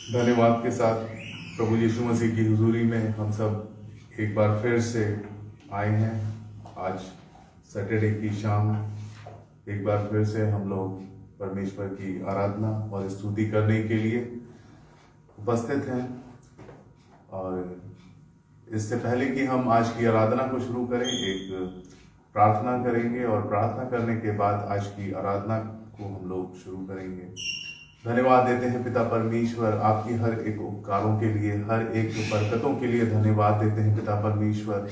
धन्यवाद के साथ प्रभु यीशु मसीह की हुजूरी में हम सब एक बार फिर से आए हैं। आज सैटरडे की शाम एक बार फिर से हम लोग परमेश्वर की आराधना और स्तुति करने के लिए उपस्थित हैं। और इससे पहले कि हम आज की आराधना को शुरू करें, एक प्रार्थना करेंगे और प्रार्थना करने के बाद आज की आराधना को हम लोग शुरू करेंगे। धन्यवाद देते हैं पिता परमेश्वर, आपकी हर एक उपकारों के लिए, हर एक बरकतों के लिए धन्यवाद देते हैं पिता परमेश्वर।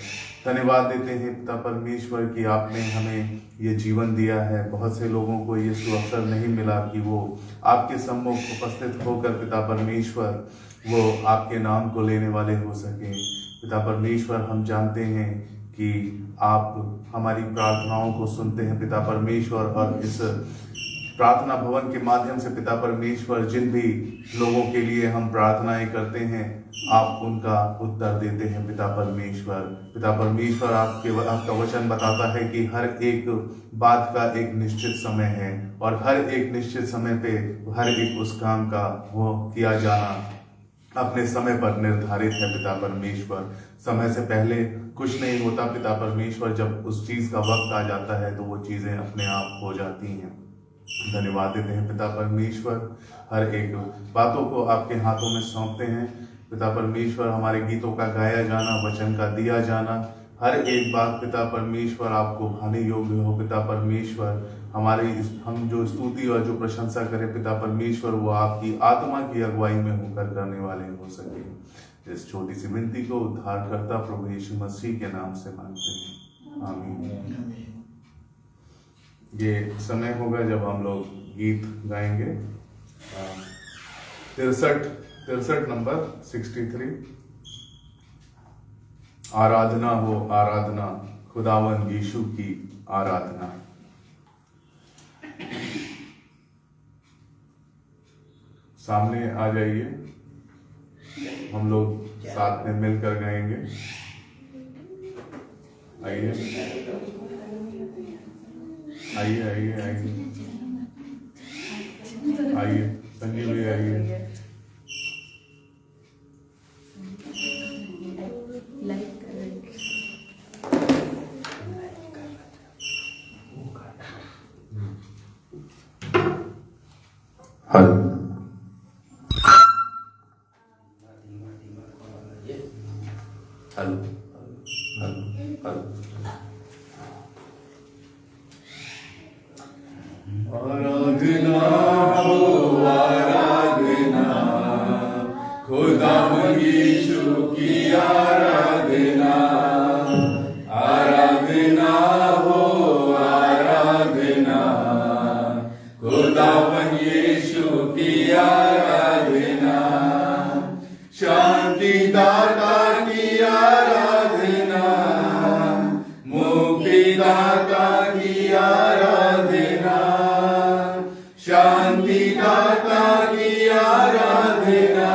धन्यवाद देते हैं पिता परमेश्वर कि आपने हमें ये जीवन दिया है। बहुत से लोगों को ये अवसर नहीं मिला कि वो आपके सम्मुख उपस्थित होकर पिता परमेश्वर वो आपके नाम को लेने वाले हो सकें। पिता परमेश्वर, हम जानते हैं कि आप हमारी प्रार्थनाओं को सुनते हैं पिता परमेश्वर, और इस प्रार्थना भवन के माध्यम से पिता परमेश्वर जिन भी लोगों के लिए हम प्रार्थनाएं करते हैं, आप उनका उत्तर देते हैं पिता परमेश्वर। पिता परमेश्वर, आपका वचन बताता है कि हर एक बात का एक निश्चित समय है और हर एक निश्चित समय पे हर एक उस काम का वो किया जाना अपने समय पर निर्धारित है पिता परमेश्वर। समय से पहले कुछ नहीं होता पिता परमेश्वर। जब उस चीज का वक्त आ जाता है तो वो चीजें अपने आप हो जाती हैं। धन्यवाद देते हैं पिता परमेश्वर, हर एक बातों को आपके हाथों में सौंपते हैं पिता परमेश्वर। हमारे गीतों का गाया जाना, वचन का दिया जाना, हर एक बात पिता परमेश्वर आपको भाने योग्य हो पिता परमेश्वर। हम जो स्तुति और जो प्रशंसा करें पिता परमेश्वर, वो आपकी आत्मा की अगुवाई में होकर करने वाले हो सके। इस छोटी सी विनती को उद्धारकर्ता प्रभु यीशु मसीह के नाम से मांगते हैं, आमीन। ये समय होगा जब हम लोग गीत गाएंगे। 63 नंबर 63, आराधना हो आराधना, खुदावन यीशु की आराधना। सामने आ जाइए, हम लोग साथ में मिलकर गाएंगे। आइए आइए आइए आइए आइए, संजीव जी आइए। Hello hello hello hello. Aradhana हो आराधना, खुदावन यीशु की आराधना। आराधना हो आराधना, खुदावन यीशु की आराधना। शांति दाता की आराधना, मुक्ति दाता की आराधना। शांति दाता की आराधना,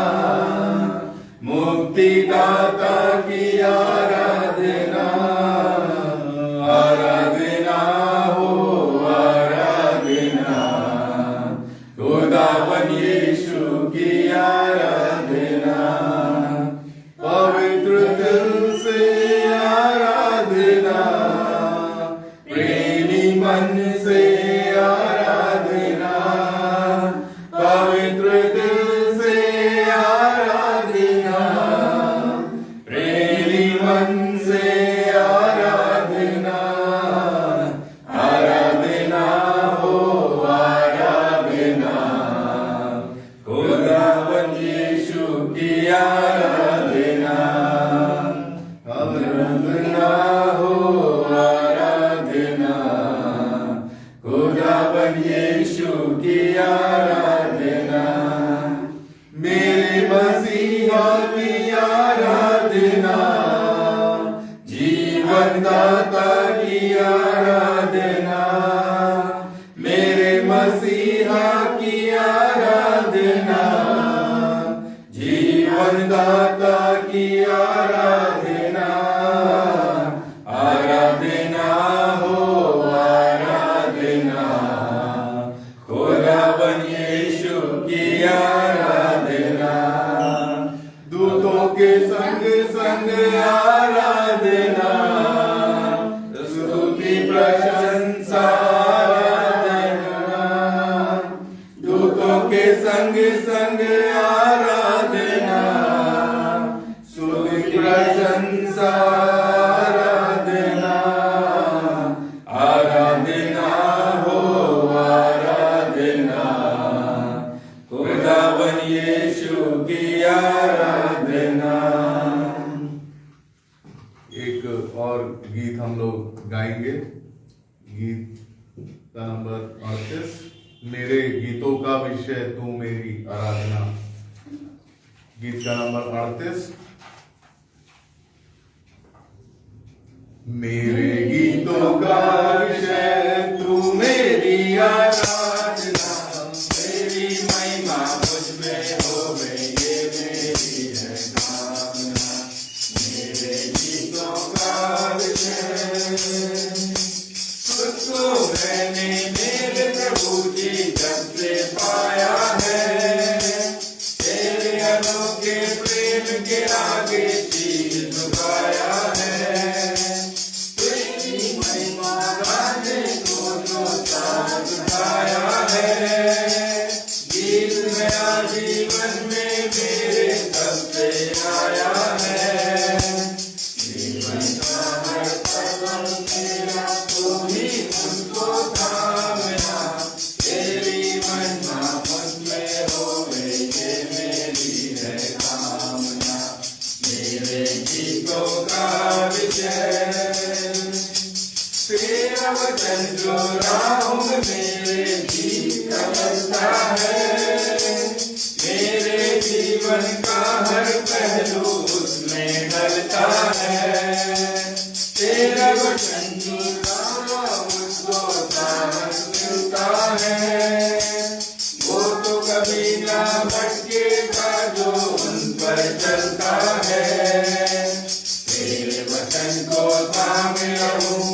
मुक्ति दाता की आराधना। आराधना हो आराधना, खुदावन यीशु की आराधना। पवित्र दिल से आराधना, प्रेमी मन से आराधना। पवित्र दिल से आराधना, प्रेमी मन से आराधना। आराधना हो आराधना, खुदावन यीशु की आराधना। आराधना हो आराधना, खुदावन यीशु की आराधना। मेरे मसीहा की आराधना, जीवन दाता की आराधना। मेरे मसीहा की आराधना, जीवन दाता की आराधना। आराधना हो आराधना, खुदावन यीशु की आराधना। 38 मेरे गीतों का विषय तू मेरी आराधना। गीत का नंबर 38। मेरे गीतों का विषय तू मेरी आराधना, मेरी महिमा मुझ में होवे ये मेरी है कामना। मेरे गीतों का विषय तुझको मैंने मेरे प्रभु जी जब से पाया है, तेरे अनोखे प्रेम के आगे चीज झुकाया है। तेरी महिमा गाने को जो साथ उठाया है, गीत मेरा जीवन में मेरे तब से आया है। जीवन का हर कदम मेरा तू ही मुझको थामना, तेरी महिमा मुझ में होवे ये मेरी है कामना। मेरे गीतों का विषय तेरा वचन जो राहों में मेरे गीत चलता है, मेरे जीवन का हर पहलू उसमें ढलता है। तेरा वचन जो राहों मुझको साहस मिलता है, वो तो कभी ना भटकेगा जो उन पर चलता है। तेरे वचन को थामे रहूं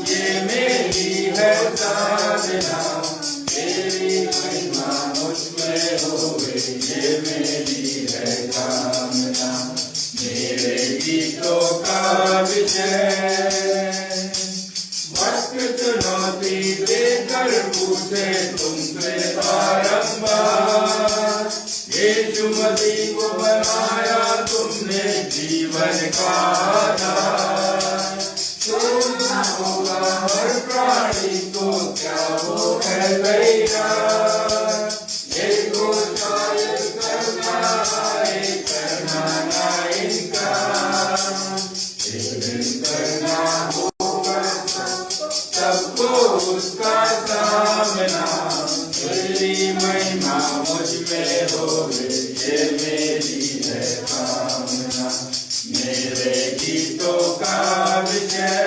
ये मेरी है साधना, तेरी महिमा मुझ में होवे ये मेरी है कामना। मेरे गीतों का विषय वक्त चुनौती देकर पूछे तुमसे बारंबार, यीशु मसीह को बनाया तुमने जीवन का आधार। सुनना होगा हर प्राणी को क्या वो है तैयार, देखो शायद करना आए करना ना इनकार। एक दिन करना होगा सबको उसका सामना, तेरी महिमा मुझ में होवे ये मेरी है कामना। मेरे गीतों का विषय।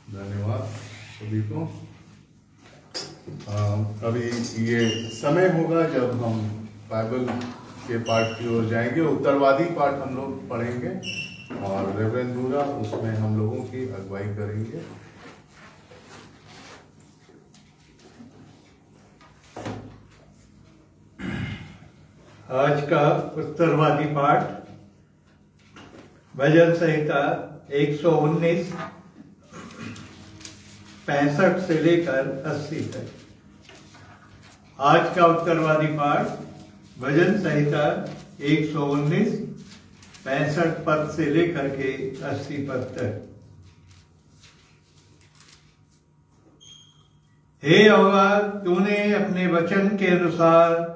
धन्यवाद सभी को। अभी ये समय होगा जब हम बाइबल के पाठ की ओर जाएंगे। उत्तरवादी पाठ हम लोग पढ़ेंगे और रेवरेंड नूरा उसमें हम लोगों की अगुवाई करेंगे। आज का उत्तरवादी पाठ भजन संहिता 119 65 से लेकर 80 तक। आज का उत्तरवादी पाठ भजन संहिता 119 65 पद से लेकर के 80 पद तक। हे यहोवा, तूने अपने वचन के अनुसार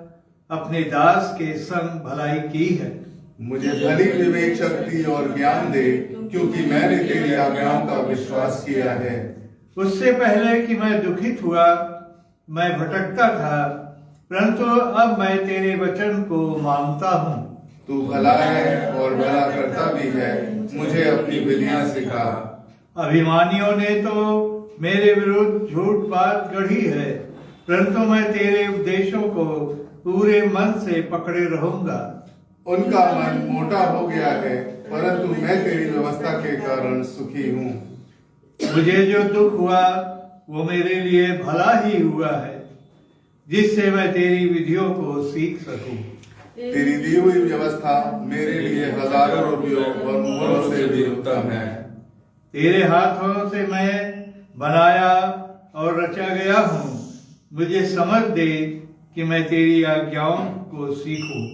अपने दास के संग भलाई की है। मुझे भली विवेक शक्ति और ज्ञान दे, क्योंकि मैंने तेरी आज्ञाओं का विश्वास किया है। उससे पहले कि मैं दुखित हुआ, मैं भटकता था, परंतु अब मैं तेरे वचन को मानता हूँ। तू भला है और भला करता भी है, मुझे अपनी विधियां सिखा। अभिमानियों ने तो मेरे विरुद्ध झूठ बात गढ़ी है, परंतु मैं तेरे उपदेशों को पूरे मन से पकड़े रहूंगा। उनका मन मोटा हो गया है, परंतु मैं तेरी व्यवस्था के कारण सुखी हूँ। मुझे जो दुख हुआ वो मेरे लिए भला ही हुआ है, जिससे मैं तेरी विधियों को सीख सकूं। तेरी दी हुई व्यवस्था मेरे लिए हजारों रुपयों और मोहरों से भी उत्तम है। तेरे हाथों से मैं बनाया और रचा गया हूँ। मुझे समझ दे कि मैं तेरी आज्ञाओं को सीखूं।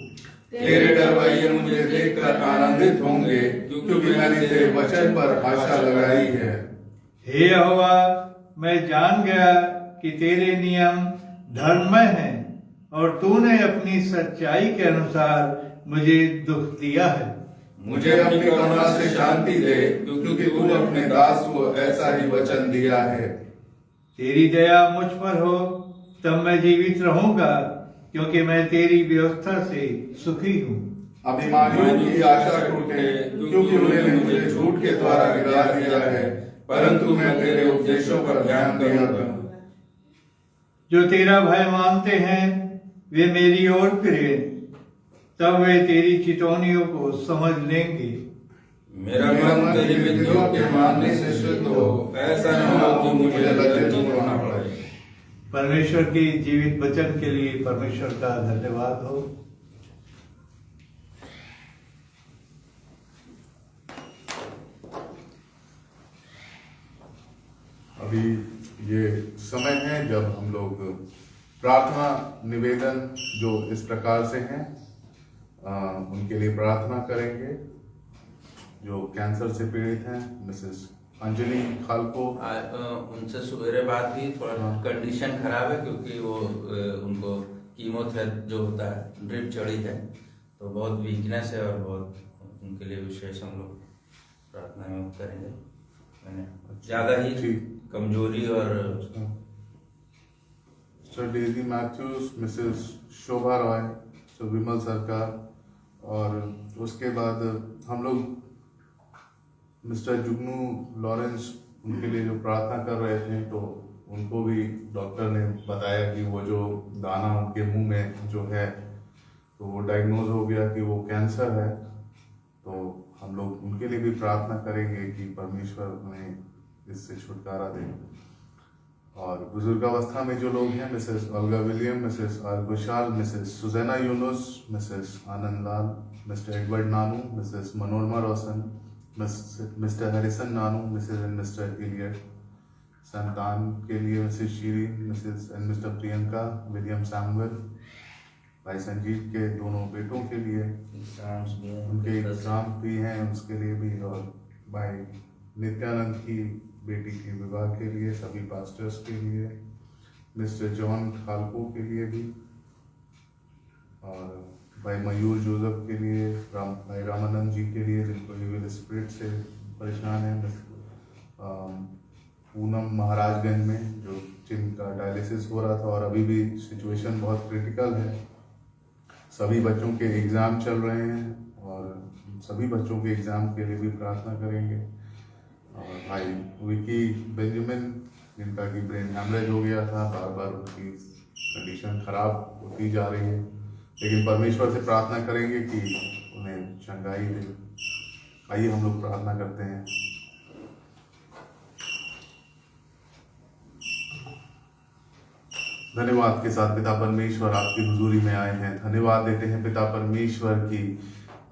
तेरे डरवैये मुझे देखकर आनंदित होंगे, क्योंकि मैंने तेरे वचन पर आशा लगाई है। हे यहोवा, मैं जान गया कि तेरे नियम धर्ममय हैं और तूने अपनी सच्चाई के अनुसार मुझे दुख दिया है। मुझे अपनी करुणा से शांति दे, क्योंकि तू अपने दास को ऐसा ही वचन दिया है। तेरी दया मुझ पर हो, तब मैं जीवित रहूंगा, क्योंकि मैं तेरी व्यवस्था से सुखी हूँ। अभिमानियों की आशा टूटे, क्योंकि उन्होंने मुझे झूठ के द्वारा गिरा दिया है, परंतु मैं तेरे उपदेशों पर ध्यान दिया करूं। जो तेरा भय मानते हैं वे मेरी ओर फिरे, तब वे तेरी चितौनियों को समझ लेंगे। मेरा मन तेरी विधियों के मानने से शुद्ध हो, ऐसा न हो कि मुझे लज्जित होना पड़े। परमेश्वर के जीवित वचन के लिए परमेश्वर का धन्यवाद हो। अभी ये समय है जब हम लोग प्रार्थना निवेदन जो इस प्रकार से हैं उनके लिए प्रार्थना करेंगे। जो कैंसर से पीड़ित हैं मिसेस अंजलि खालको, उनसे सवेरे बात हुई, थोड़ा हाँ। कंडीशन खराब है क्योंकि वो उनको कीमोथेरेपी जो होता है ड्रिप चढ़ी है, तो बहुत वीकनेस है और बहुत उनके लिए विशेष हम लोग प्रार्थना में करेंगे। मैंने ज्यादा ही ठीक। कमजोरी और सर डेजी मैथ्यूज, मिसेस शोभा रॉय, सर विमल सरकार, और उसके बाद हम लोग मिस्टर जुगनू लॉरेंस उनके लिए जो प्रार्थना कर रहे थे, तो उनको भी डॉक्टर ने बताया कि वो जो दाना उनके मुंह में जो है तो वो डायग्नोज हो गया कि वो कैंसर है। तो हम लोग उनके लिए भी प्रार्थना करेंगे कि परमेश्वर उन्हें इससे छुटकारा दे। और बुजुर्गावस्था में जो लोग हैं, Mrs Olga William, Mrs R Ghoshal, Mrs Susanna Yunus, Mrs Anand Lal, Mister Edward Nanu, Mrs Manorama Roshan, Mister Harrison Nanu, Mrs and Mister Elliot, संतान के लिए Mrs Shiri, Mrs and Mister Priyanka William Samuel, भाई संजीव के दोनों बेटों के लिए, एग्जाम्स भी हैं, उनके एग्जाम भी हैं उसके लिए भी, और भाई नित्यानंद की बेटी के विवाह के लिए, सभी पास्टर्स के लिए, मिस्टर जॉन खालको के लिए भी, और भाई मयूर जोसेफ के लिए, भाई रामानंद जी के लिए जिनको इविल स्पिरिट से परेशान है, पूनम महाराजगंज में जो जिनका डायलिसिस हो रहा था और अभी भी सिचुएशन बहुत क्रिटिकल है। सभी बच्चों के एग्ज़ाम चल रहे हैं और सभी बच्चों के एग्ज़ाम के लिए भी प्रार्थना करेंगे। और भाई विकी बेंजामिन जिनका कि ब्रेन हैमरेज हो गया था, बार बार उनकी कंडीशन खराब होती जा रही है, लेकिन परमेश्वर से प्रार्थना करेंगे कि उन्हें चंगाई दे। आइए हम लोग प्रार्थना करते हैं। धन्यवाद के साथ पिता परमेश्वर आपकी हुजूरी में आए हैं। धन्यवाद देते हैं पिता परमेश्वर की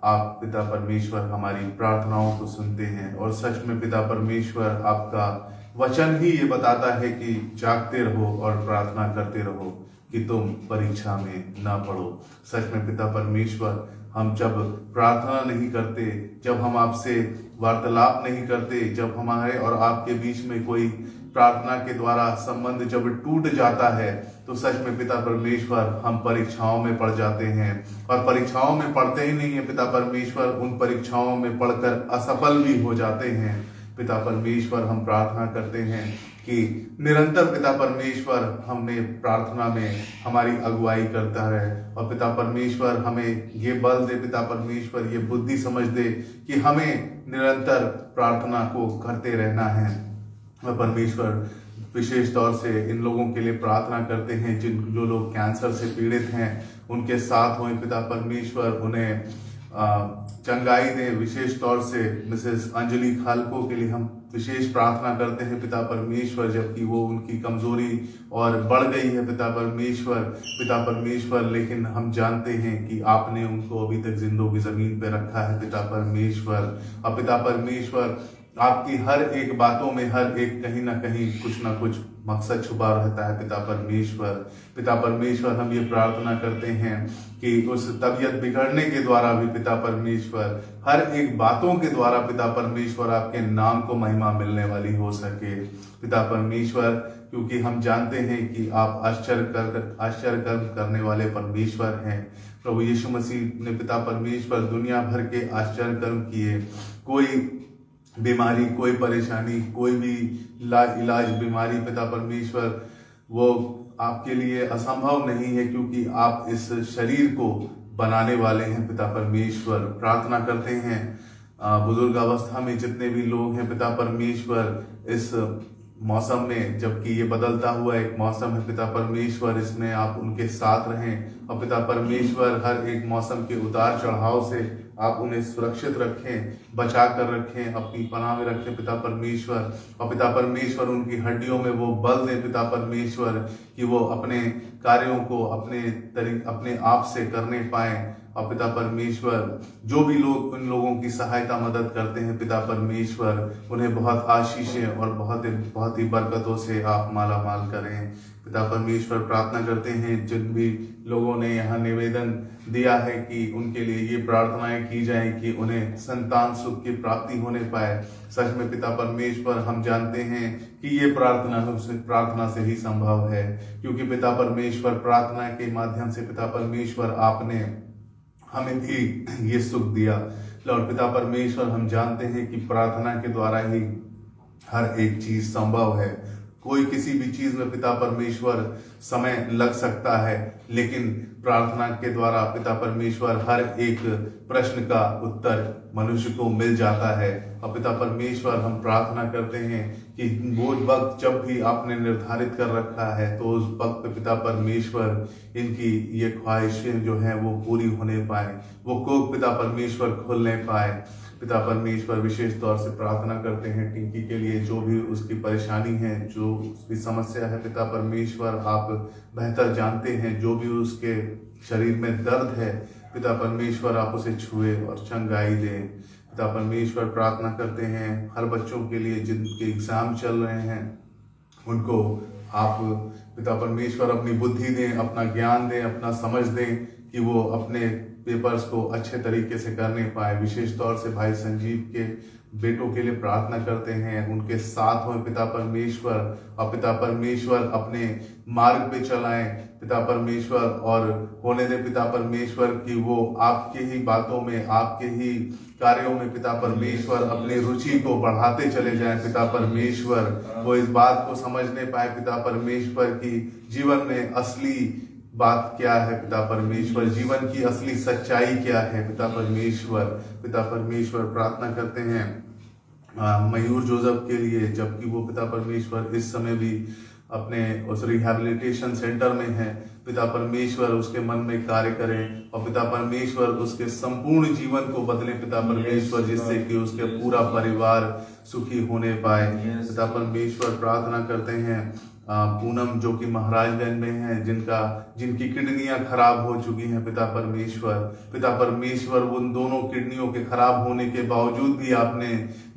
आप पिता परमेश्वर हमारी प्रार्थनाओं को सुनते हैं, और सच में पिता परमेश्वर आपका वचन ही ये बताता है कि जागते रहो और प्रार्थना करते रहो कि तुम परीक्षा में ना पड़ो। सच में पिता परमेश्वर हम जब प्रार्थना नहीं करते, जब हम आपसे वार्तालाप नहीं करते, जब हमारे और आपके बीच में कोई प्रार्थना के द्वारा संबंध जब टूट जाता है, तो सच में पिता परमेश्वर हम परीक्षाओं में पड़ जाते हैं, और परीक्षाओं में पढ़ते ही नहीं है पिता परमेश्वर, उन परीक्षाओं में पढ़कर असफल भी हो जाते हैं। पिता परमेश्वर हम प्रार्थना करते हैं कि निरंतर पिता परमेश्वर हमें प्रार्थना में हमारी अगुवाई करता रहे, और पिता परमेश्वर हमें ये बल दे, पिता परमेश्वर ये बुद्धि समझ दे कि हमें निरंतर प्रार्थना को करते रहना है। और परमेश्वर विशेष तौर से इन लोगों के लिए प्रार्थना करते हैं जो लोग कैंसर से पीड़ित हैं, उनके साथ हों पिता परमेश्वर, उन्हें चंगाई दे। विशेष तौर से मिसेस अंजलि खालको के लिए हम विशेष प्रार्थना करते हैं पिता परमेश्वर, जबकि वो उनकी कमजोरी और बढ़ गई है पिता परमेश्वर, लेकिन हम जानते हैं कि आपने उनको अभी तक जिंदों की जमीन पे रखा है पिता परमेश्वर। और पिता परमेश्वर आपकी हर एक बातों में, हर एक कहीं ना कहीं कुछ ना कुछ मकसद छुपा रहता है पिता परमेश्वर। पिता परमेश्वर, हम ये प्रार्थना करते हैं कि उस तबीयत बिगड़ने के द्वारा भी पिता परमेश्वर, हर एक बातों के द्वारा पिता परमेश्वर आपके नाम को महिमा मिलने वाली हो सके पिता परमेश्वर, क्योंकि हम जानते हैं कि आप आश्चर्य कर्म करने वाले परमेश्वर हैं। प्रभु यीशु मसीह ने पिता परमेश्वर दुनिया भर के आश्चर्य कर्म किए। कोई बीमारी, कोई परेशानी, कोई भी इलाज बीमारी पिता परमेश्वर वो आपके लिए असंभव नहीं है, क्योंकि आप इस शरीर को बनाने वाले हैं पिता परमेश्वर। प्रार्थना करते हैं बुजुर्ग अवस्था में जितने भी लोग हैं पिता परमेश्वर, इस मौसम में, जबकि ये बदलता हुआ एक मौसम है पिता परमेश्वर, इसमें आप उनके साथ रहें और पिता परमेश्वर हर एक मौसम के उतार चढ़ाव से आप उन्हें सुरक्षित रखें, बचा कर रखें, अपनी पनाह में रखें पिता परमेश्वर। और पिता परमेश्वर उनकी हड्डियों में वो बल दें पिता परमेश्वर कि वो अपने कार्यों को अपने आप से करने पाएं। और पिता परमेश्वर जो भी लोग उन लोगों की सहायता मदद करते हैं पिता परमेश्वर, उन्हें बहुत आशीषें और बहुत ही बरकतों से आप माला माल करें पिता परमेश्वर। प्रार्थना करते हैं जिन भी लोगों ने यहाँ निवेदन दिया है कि उनके लिए ये प्रार्थनाएं की जाएं कि उन्हें संतान सुख की प्राप्ति होने पाए। सच में पिता परमेश्वर, हम जानते हैं कि ये प्रार्थना से ही संभव है, क्योंकि पिता परमेश्वर प्रार्थना के माध्यम से पिता परमेश्वर आपने हमें भी ये सुख दिया। लॉर्ड पिता परमेश्वर, हम जानते हैं कि प्रार्थना के द्वारा ही हर एक चीज संभव है। कोई किसी भी चीज में पिता परमेश्वर समय लग सकता है, लेकिन प्रार्थना के द्वारा पिता परमेश्वर हर एक प्रश्न का उत्तर मनुष्य को मिल जाता है। और पिता परमेश्वर, हम प्रार्थना करते हैं कि वो वक्त जब भी आपने निर्धारित कर रखा है, तो उस वक्त पिता परमेश्वर इनकी ये ख्वाहिशें जो हैं वो पूरी होने पाए, वो कोख पिता परमेश्वर खोलने पाए। पिता परमेश्वर, विशेष तौर से प्रार्थना करते हैं टिंकी के लिए, जो भी उसकी परेशानी है, जो उसकी समस्या है पिता परमेश्वर आप बेहतर जानते हैं। जो भी उसके शरीर में दर्द है पिता परमेश्वर आप उसे छुए और चंगाई दें। पिता परमेश्वर, प्रार्थना करते हैं हर बच्चों के लिए जिनके एग्जाम चल रहे हैं, उनको आप पिता परमेश्वर अपनी बुद्धि दें, अपना ज्ञान दें, अपना समझ दें कि वो अपने पेपर्स को अच्छे तरीके से करने पाए। विशेष तौर से भाई संजीव के बेटों के लिए प्रार्थना करते हैं, उनके साथ हो पिता परमेश्वर, और पिता परमेश्वर अपने मार्ग पे चलाएं पिता परमेश्वर, और होने दे पिता परमेश्वर कि वो आपके ही बातों में, आपके ही कार्यों में पिता परमेश्वर अपनी रुचि को बढ़ाते चले जाएं पिता परमेश्वर। वो इस बात को समझने पाए पिता परमेश्वर कि जीवन में असली बात क्या है पिता परमेश्वर, जीवन की असली सच्चाई क्या है पिता परमेश्वर। पिता परमेश्वर, प्रार्थना करते हैं मयूर जोसेफ के लिए, जबकि वो पिता परमेश्वर इस समय भी अपने उस रिहैबिलिटेशन सेंटर में है। पिता परमेश्वर उसके मन में कार्य करें और पिता परमेश्वर उसके संपूर्ण जीवन को बदले पिता परमेश्वर, जिससे कि उसके पूरा परिवार सुखी होने पाए। पिता परमेश्वर, प्रार्थना करते हैं पूनम जो कि महाराजगंज में है, जिनकी किडनियां खराब हो चुकी हैं पिता परमेश्वर उन दोनों किडनियों के खराब होने के बावजूद भी आपने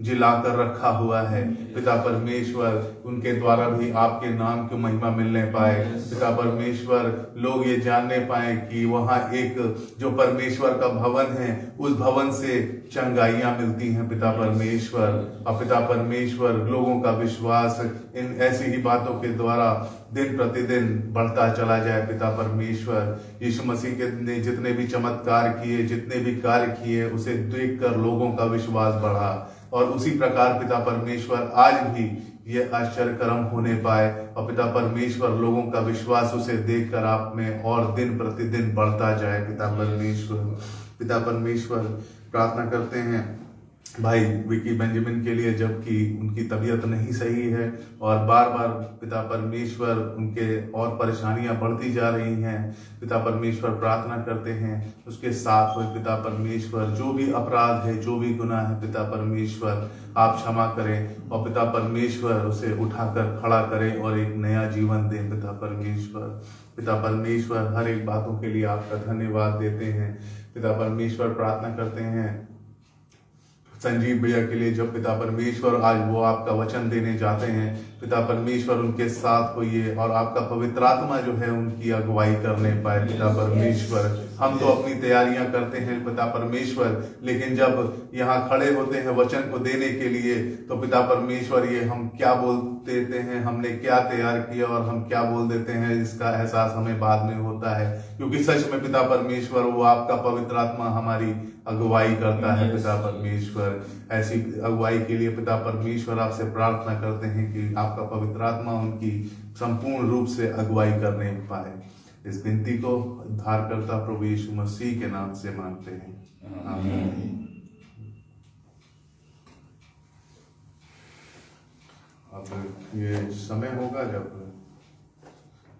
जिला कर रखा हुआ है पिता परमेश्वर, उनके द्वारा भी आपके नाम की महिमा मिलने पाए। पिता परमेश्वर, लोग ये जानने पाए कि वहाँ एक जो परमेश्वर का भवन है, उस भवन से चंगाइयां मिलती हैं पिता परमेश्वर। और पिता परमेश्वर, लोगों का विश्वास इन ऐसी ही बातों के द्वारा दिन प्रतिदिन बढ़ता चला जाए पिता परमेश्वर। यीशु मसीह के ने जितने भी चमत्कार किए, जितने भी कार्य किए, उसे देखकर लोगों का विश्वास बढ़ा, और उसी प्रकार पिता परमेश्वर आज भी ये आश्चर्य कर्म होने पाए, और पिता परमेश्वर लोगों का विश्वास उसे देखकर आप में और दिन प्रतिदिन बढ़ता जाए पिता परमेश्वर। पिता परमेश्वर, प्रार्थना करते हैं भाई विकी बेंजामिन के लिए, जबकि उनकी तबीयत नहीं सही है और बार बार पिता परमेश्वर उनके और परेशानियां बढ़ती जा रही हैं। पिता परमेश्वर, प्रार्थना करते हैं उसके साथ हो पिता परमेश्वर, जो भी अपराध है, जो भी गुनाह है पिता परमेश्वर आप क्षमा करें, और पिता परमेश्वर उसे उठाकर खड़ा करें और एक नया जीवन दें पिता परमेश्वर। पिता परमेश्वर, हर एक बातों के लिए आपका धन्यवाद देते हैं। पिता परमेश्वर, प्रार्थना करते हैं संजीव भैया के लिए, जब पिता परमेश्वर आज वो आपका वचन देने जाते हैं, पिता परमेश्वर उनके साथ होइए और आपका पवित्र आत्मा जो है उनकी अगुवाई करने पाए। पिता परमेश्वर, हम तो अपनी तैयारियां करते हैं पिता परमेश्वर, लेकिन जब यहाँ खड़े होते हैं वचन को देने के लिए, तो पिता परमेश्वर ये हम क्या बोल देते हैं, हमने क्या तैयार किया और हम क्या बोल देते हैं, इसका एहसास हमें बाद में होता है। क्योंकि सच में पिता परमेश्वर वो आपका पवित्र आत्मा हमारी अगुवाई करता है। पिता परमेश्वर, ऐसी अगुवाई के लिए पिता परमेश्वर आपसे प्रार्थना करते हैं कि आपका पवित्र आत्मा उनकी संपूर्ण रूप से अगुवाई करने पाए। इस विनती को उद्धारकर्ता प्रभु यीशु मसीह के नाम से मांगते हैं, आमीन। अब ये समय होगा जब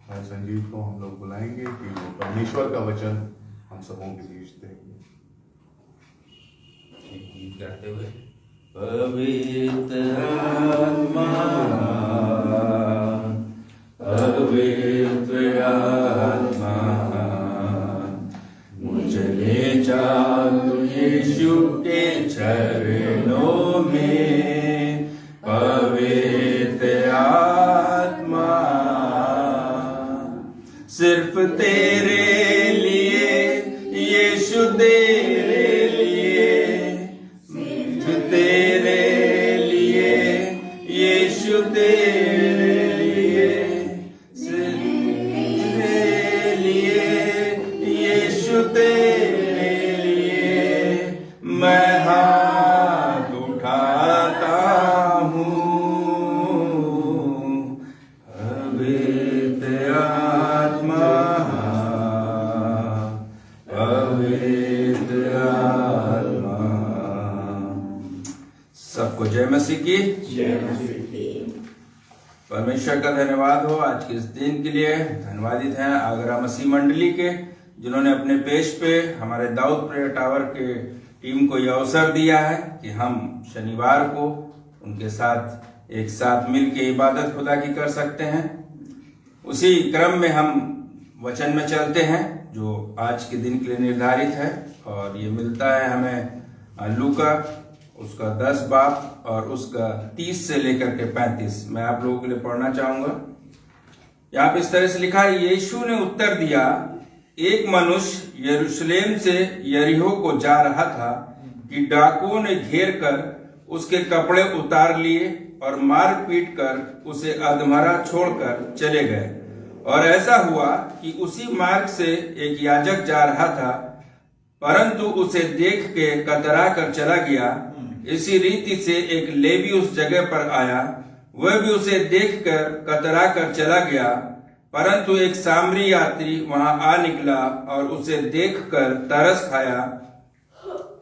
भाई संजीव को हम लोग बुलाएंगे कि वो परमेश्वर का वचन हम सबों के बीच देंगे। गीत गाते हुए, पवित्र आत्मा, पवित्र आत्मा, मुझे ले जा तू यीशु के चरणों में। पवित्र आत्मा, सिर्फ तेरे लिए यीशु, तेरे लिए, सिर्फ तेरे लिए यीशु, तेरे लिए, सिर्फ तेरे लिए यीशु, तेरे लिए मैं हाथ उठाता हूँ। पवित्र आत्मा, पवित्र आत्मा। सबको जय मसीह की। परमेश्वर का धन्यवाद हो आज के इस दिन के लिए। धन्यवादित हैं आगरा मसीह मंडली के, जिन्होंने अपने पेश पे हमारे दाऊद प्रेयर टावर के टीम को यह अवसर दिया है कि हम शनिवार को उनके साथ एक साथ मिल के इबादत खुदा की कर सकते हैं। उसी क्रम में हम वचन में चलते हैं जो आज के दिन के लिए निर्धारित है, और ये मिलता है हमें लूका उसका 10 बाब और उसका 30 से लेकर के 35। मैं आप लोगों के लिए पढ़ना चाहूंगा। यहाँ पे इस तरह से लिखा है, यीशु ने उत्तर दिया, एक मनुष्य यरूशलेम से यरीहो को जा रहा था कि डाकुओं ने घेर कर उसके कपड़े उतार लिए और मार पीट कर उसे अधमरा छोड़कर चले गए। और ऐसा हुआ कि उसी मार्ग से एक याजक जा रहा था, परंतु उसे देख के कतरा कर चला गया। इसी रीति से एक लेवी उस जगह पर आया, वह भी उसे देखकर कतरा कर चला गया, परंतु एक सामरी यात्री वहां आ निकला और उसे देखकर तरस खाया।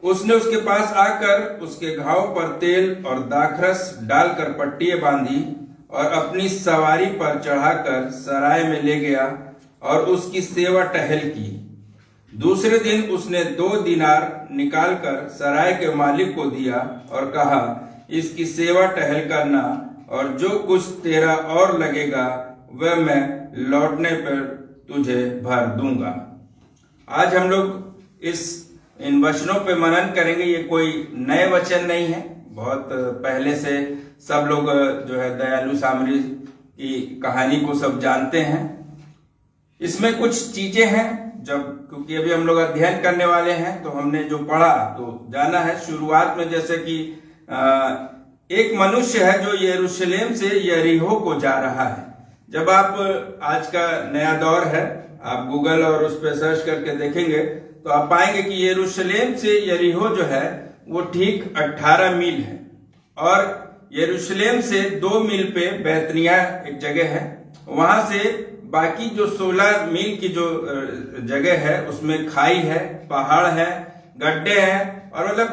उसने उसके पास आकर उसके घाव पर तेल और दाखरस डालकर पट्टियां बांधी और अपनी सवारी पर चढ़ाकर सराय में ले गया और उसकी सेवा टहल की। दूसरे दिन उसने 2 दिनार निकालकर सराय के मालिक को दिया और कहा, इसकी सेवा टहल करना, और जो कुछ तेरा और लगेगा वह मैं लौटने पर तुझे भर दूंगा। आज हम लोग इन वचनों पे मनन करेंगे। ये कोई नए वचन नहीं है, बहुत पहले से सब लोग जो है दयालु सामरी की कहानी को सब जानते हैं। इसमें कुछ चीजें हैं जब, क्योंकि अभी हम लोग अध्ययन करने वाले हैं, तो हमने जो पढ़ा तो जाना है। शुरुआत में जैसे कि एक मनुष्य है जो यरूशलेम से यरीहो को जा रहा है। जब आप, आज का नया दौर है, आप गूगल और उस पर सर्च करके देखेंगे तो आप पाएंगे कि यरूशलेम से यरीहो जो है वो ठीक 18 मील है, और यरूशलेम से 2 मील पे बैतनिया एक जगह है। वहां से बाकी जो 16 मील की जो जगह है उसमें खाई है, पहाड़ है, गड्ढे हैं, और मतलब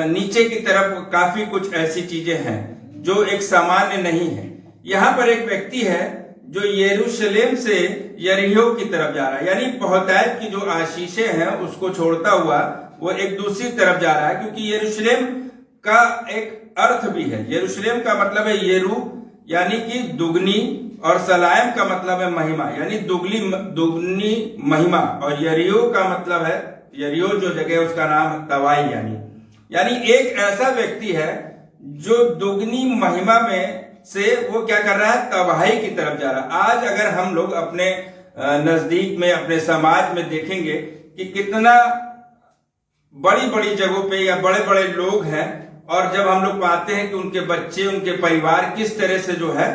नीचे की तरफ काफी कुछ ऐसी चीजें हैं जो एक सामान्य नहीं है। यहाँ पर एक व्यक्ति है जो यरूशलेम से यरीहो की तरफ जा रहा है, यानी बहुतायत की जो आशीषें हैं उसको छोड़ता हुआ वो एक दूसरी तरफ जा रहा है। क्योंकि यरूशलेम का एक अर्थ भी है। यरूशलेम का मतलब है येरू यानी कि दुगनी, और सलायम का मतलब है महिमा यानी दुगनी महिमा, और यरीहो का मतलब है, यरीहो जो जगह है उसका नाम तवाई यानी। यानी एक ऐसा व्यक्ति है जो दुगनी महिमा में से वो क्या कर रहा है, तबाही की तरफ जा रहा है। आज अगर हम लोग अपने नजदीक में, अपने समाज में देखेंगे कि कितना बड़ी बड़ी जगहों पे या बड़े बड़े लोग हैं, और जब हम लोग पाते हैं कि उनके बच्चे, उनके परिवार किस तरह से जो है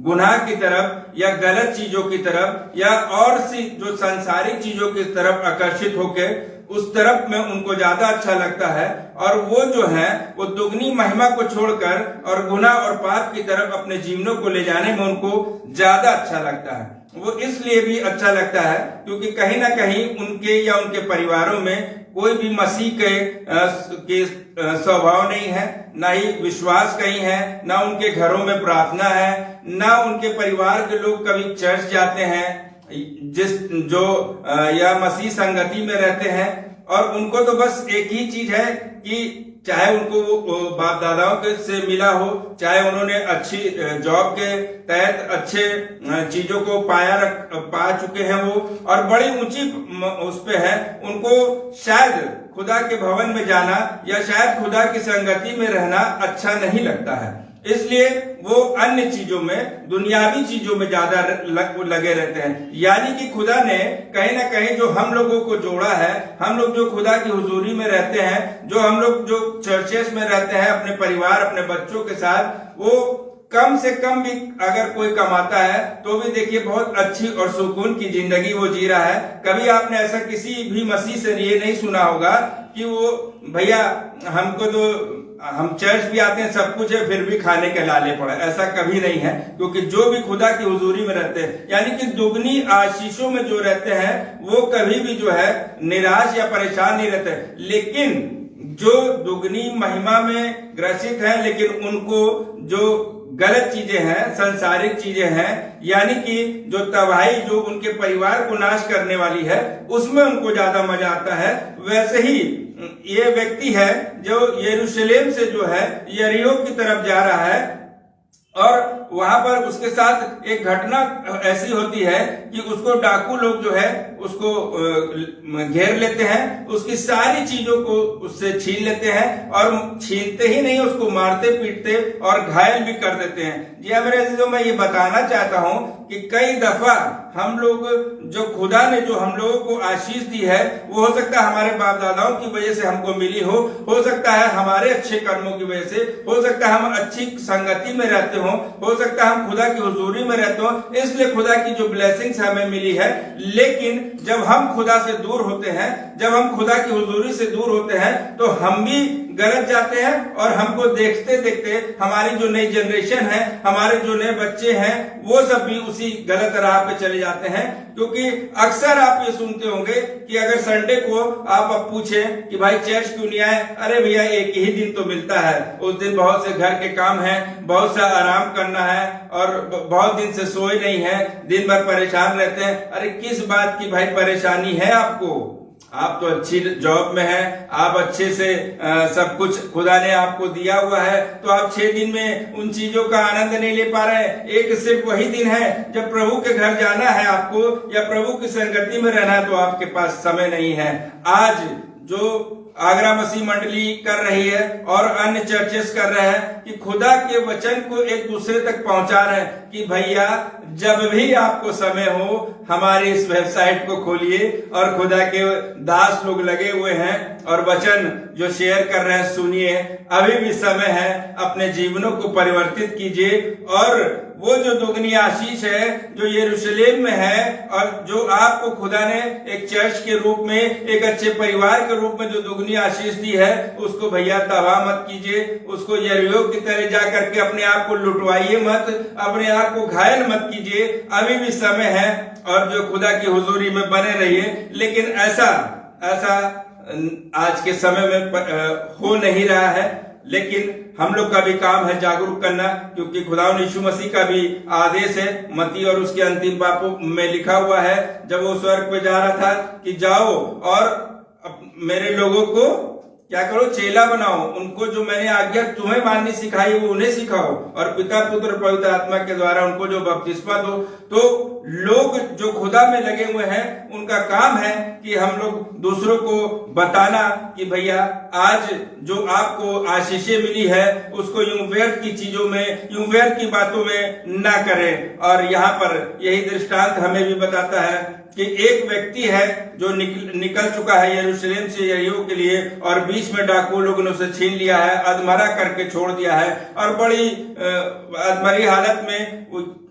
गुनाह की तरफ या गलत चीजों की तरफ या और सी जो सांसारिक चीजों की तरफ आकर्षित होकर उस तरफ में उनको ज्यादा अच्छा लगता है, और वो जो है वो दुगनी महिमा को छोड़कर और गुनाह और पाप की तरफ अपने जीवनों को ले जाने में उनको ज्यादा अच्छा लगता है। वो इसलिए भी अच्छा लगता है क्योंकि कहीं ना कहीं उनके या उनके परिवारों में कोई भी मसीह के स्वभाव नहीं है, ना ही विश्वास कहीं है, ना उनके घरों में प्रार्थना है, ना उनके परिवार के लोग कभी चर्च जाते हैं या मसीह संगति में रहते हैं। और उनको तो बस एक ही चीज है कि चाहे उनको बाप दादाओं से मिला हो, चाहे उन्होंने अच्छी जॉब के तहत अच्छे चीजों को पा चुके हैं वो, और बड़ी ऊंची उस पे है, उनको शायद खुदा के भवन में जाना या शायद खुदा की संगति में रहना अच्छा नहीं लगता है। इसलिए वो अन्य चीजों में, दुनियावी चीजों में ज्यादा लगे रहते हैं। यानी कि खुदा ने कहीं ना कहीं जो हम लोगों को जोड़ा है, हम लोग जो खुदा की हुजूरी में रहते हैं, जो हम लोग जो चर्चेस में रहते हैं अपने परिवार, अपने बच्चों के साथ, वो कम से कम भी अगर कोई कमाता है तो भी देखिए बहुत अच्छी और सुकून की जिंदगी वो जी रहा है। कभी आपने ऐसा किसी भी मसीह से ये नहीं सुना होगा कि वो भैया हमको तो हम चर्च भी आते हैं, सब कुछ है, फिर भी खाने के लाले पड़े, ऐसा कभी नहीं है। क्योंकि जो भी खुदा की हुजूरी में रहते हैं, यानी कि दुगनी आशीषों में जो रहते हैं, वो कभी भी जो है निराश या परेशान नहीं रहते। लेकिन जो दुगनी महिमा में ग्रसित है, लेकिन उनको जो गलत चीजें हैं, सांसारिक चीजें हैं, यानी कि जो तबाही जो उनके परिवार को नाश करने वाली है, उसमें उनको ज्यादा मजा आता है। वैसे ही ये व्यक्ति है जो यरूशलेम से जो है यरीहो की तरफ जा रहा है, और वहां पर उसके साथ एक घटना ऐसी होती है कि उसको डाकू लोग जो है उसको घेर लेते हैं, उसकी सारी चीजों को उससे छीन लेते हैं, और छीनते ही नहीं, उसको मारते पीटते और घायल भी कर देते हैं। जी हाँ मेरे अजीजों, मैं ये बताना चाहता हूं कि कई दफा हम लोग जो खुदा ने जो हम लोगों को आशीष दी है, वो हो सकता है हमारे बाप दादाओं की वजह से हमको मिली हो सकता है हमारे अच्छे कर्मों की वजह से, हो सकता है हम अच्छी संगति में रहते हो सकता है हम खुदा की हुजूरी में रहते हो, इसलिए खुदा की जो ब्लेसिंग्स हमें मिली है। लेकिन जब हम खुदा से दूर होते हैं, जब हम खुदा की हुजूरी से दूर होते हैं, तो हम भी गलत जाते हैं, और हमको देखते देखते हमारी जो नई जनरेशन है, हमारे जो नए बच्चे हैं, वो सब भी उसी गलत राह पे चले जाते हैं। क्योंकि अक्सर आप ये सुनते होंगे कि अगर संडे को आप अब पूछें कि भाई चर्च क्यों नहीं आए, अरे भैया एक ही दिन तो मिलता है, उस दिन बहुत से घर के काम हैं, बहुत सा आराम करना है, और बहुत दिन से सोए नहीं है, दिन भर परेशान रहते हैं। अरे किस बात की भाई परेशानी है आपको? आप तो अच्छी जॉब में हैं, आप अच्छे से सब कुछ खुदा ने आपको दिया हुआ है, तो आप 6 दिन में उन चीजों का आनंद नहीं ले पा रहे हैं। एक सिर्फ वही दिन है जब प्रभु के घर जाना है आपको, या प्रभु की संगति में रहना है, तो आपके पास समय नहीं है। आज जो आगरा मसीह मंडली कर रही है और अन्य चर्चेस कर रहे हैं कि खुदा के वचन को एक दूसरे तक पहुंचा रहे हैं कि भैया जब भी आपको समय हो हमारी इस वेबसाइट को खोलिए, और खुदा के दास लोग लगे हुए हैं और वचन जो शेयर कर रहे हैं सुनिए। अभी भी समय है, अपने जीवनों को परिवर्तित कीजिए, और वो जो दुगनी आशीष है जो यरूशलेम में है, और जो आपको खुदा ने एक चर्च के रूप में, एक अच्छे परिवार के रूप में जो दुगनी आशीष दी है, उसको भैया तबाह मत कीजिए, उसको यरीहो की तरह जा करके अपने आप को लुटवाइए मत, अपने आप को घायल मत कीजिए। अभी भी समय है, और जो खुदा की हुजूरी में बने रहिए। लेकिन ऐसा आज के समय में हो नहीं रहा है, लेकिन हम लोग का भी काम है जागरूक करना, क्योंकि खुदा यीशु मसीह का भी आदेश है, मत्ती और उसके अंतिम बापों में लिखा हुआ है, जब वो स्वर्ग पे जा रहा था कि जाओ और मेरे लोगों को क्या करो, चेला बनाओ उनको। जो मैंने आज्ञा तुम्हें माननी सिखाई वो उन्हें सिखाओ, और पिता पुत्र पवित्र आत्मा के द्वारा उनको जो बपतिस्मा दो। तो लोग जो खुदा में लगे हुए हैं उनका काम है कि हम लोग दूसरों को बताना कि भैया आज जो आपको आशीषें मिली है उसको यूं व्यर्थ की चीजों में, यूं व्यर्थ की बातों में ना करें। और यहाँ पर यही दृष्टांत हमें भी बताता है कि एक व्यक्ति है जो निकल चुका है यरूशलेम से यरीहो के लिए, और बीच में डाकू लोगों ने उसे छीन लिया है, अधमरा करके छोड़ दिया है, और बड़ी अधमरी हालत में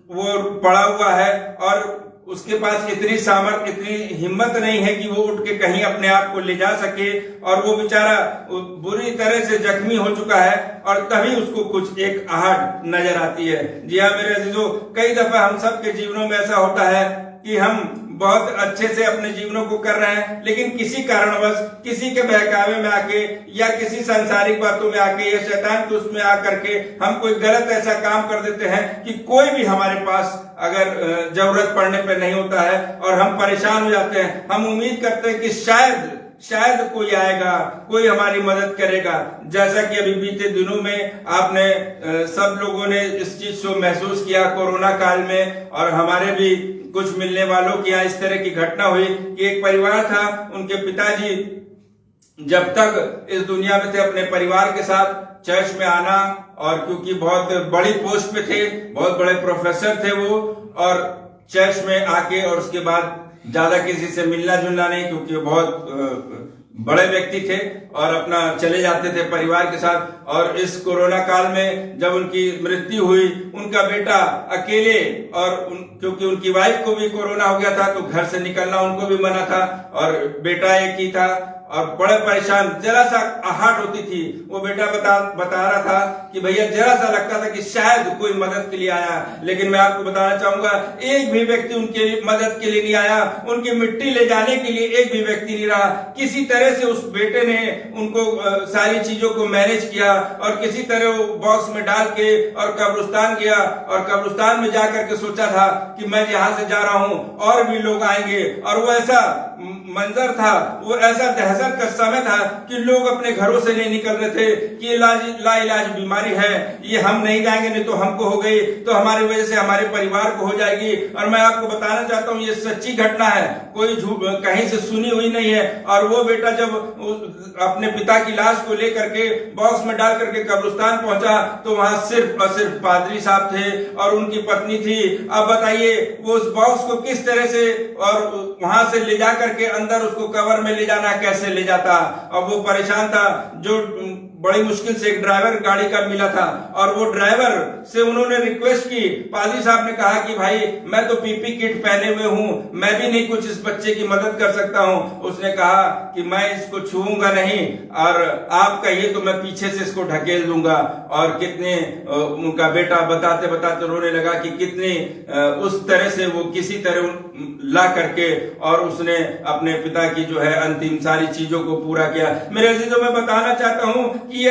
वो पड़ा हुआ है, और उसके पास इतनी सामर्थ्य, इतनी हिम्मत नहीं है कि वो उठ के कहीं अपने आप को ले जा सके, और वो बेचारा बुरी तरह से जख्मी हो चुका है। और तभी उसको कुछ एक आहट नजर आती है। जी हाँ मेरे अजीजों, कई दफा हम सब के जीवनों में ऐसा होता है कि हम बहुत अच्छे से अपने जीवनों को कर रहे हैं, लेकिन किसी कारणवश, किसी के बहकावे में आके, या किसी सांसारिक बातों में आके, या शैतान के उसमें आकर के हम कोई गलत ऐसा काम कर देते हैं कि कोई भी हमारे पास अगर जरूरत पड़ने पर नहीं होता है, और हम परेशान हो जाते हैं। हम उम्मीद करते हैं कि शायद कोई आएगा, कोई हमारी मदद करेगा। जैसा कि अभी बीते दिनों में आपने सब लोगों ने इस चीज को महसूस किया कोरोना काल में, और हमारे भी कुछ मिलने वालों की यहाँ इस तरह की घटना हुई कि एक परिवार था, उनके पिताजी जब तक इस दुनिया में थे अपने परिवार के साथ चर्च में आना, और क्योंकि बहुत बड़ी पोस्ट पे थे, बहुत बड़े प्रोफेसर थे वो, और चर्च में आके और उसके बाद ज्यादा किसी से मिलना जुलना नहीं, क्योंकि वो बहुत बड़े व्यक्ति थे, और अपना चले जाते थे परिवार के साथ। और इस कोरोना काल में जब उनकी मृत्यु हुई, उनका बेटा अकेले, और क्योंकि उनकी वाइफ को भी कोरोना हो गया था तो घर से निकलना उनको भी मना था, और बेटा एक ही था, और बड़े परेशान, जरा सा आहट होती थी। वो बेटा बता रहा था कि भैया जरा सा लगता था कि शायद कोई मदद के लिए आया, लेकिन मैं आपको बताना चाहूंगा एक भी व्यक्ति उनके मदद के लिए नहीं आया। उनकी मिट्टी ले जाने के लिए एक भी व्यक्ति नहीं रहा। किसी तरह से उस बेटे ने उनको सारी चीजों को मैनेज किया, और किसी तरह वो बॉक्स में डाल के और कब्रिस्तान गया, और कब्रिस्तान में जाकर के सोचा था कि मैं यहाँ से जा रहा हूँ और भी लोग आएंगे। और वो ऐसा मंजर था, वो ऐसा दहशत का समय था कि लोग अपने घरों से नहीं निकल रहे थे कि लाइलाज बीमारी है, ये हम नहीं जाएंगे, नहीं तो हमको हो गई तो हमारी वजह से हमारे परिवार को हो जाएगी। और मैं आपको बताना चाहता हूँ ये सच्ची घटना है, कोई झूठ कहीं से सुनी हुई नहीं है। और वो बेटा जब अपने पिता की लाश को लेकर के बॉक्स में डाल करके कब्रिस्तान पहुंचा तो वहां सिर्फ और सिर्फ पादरी साहब थे और उनकी पत्नी थी। अब बताइए वो उस बॉक्स को किस तरह से और वहां से ले जा करके अंदर उसको कवर में ले जाना कैसे ले जाता। अब वो परेशान था, जो बड़ी मुश्किल से एक ड्राइवर गाड़ी का मिला था, और वो ड्राइवर से उन्होंने रिक्वेस्ट की। पादरी साहब ने कहा कि भाई मैं तो पीपी किट पहने हुए हूं, मैं भी नहीं कुछ इस बच्चे की मदद कर सकता हूं। उसने कहा कि मैं इसको छूऊंगा नहीं, और आप कहिए तो मैं पीछे से इसको ढकेल दूंगा। और कितने उनका बेटा बताते बताते रोने लगा कि कितने उस तरह से वो किसी तरह ला करके और उसने अपने पिता की जो है अंतिम सारी चीजों को पूरा किया। मेरे अजीजों मैं बताना चाहता हूं कि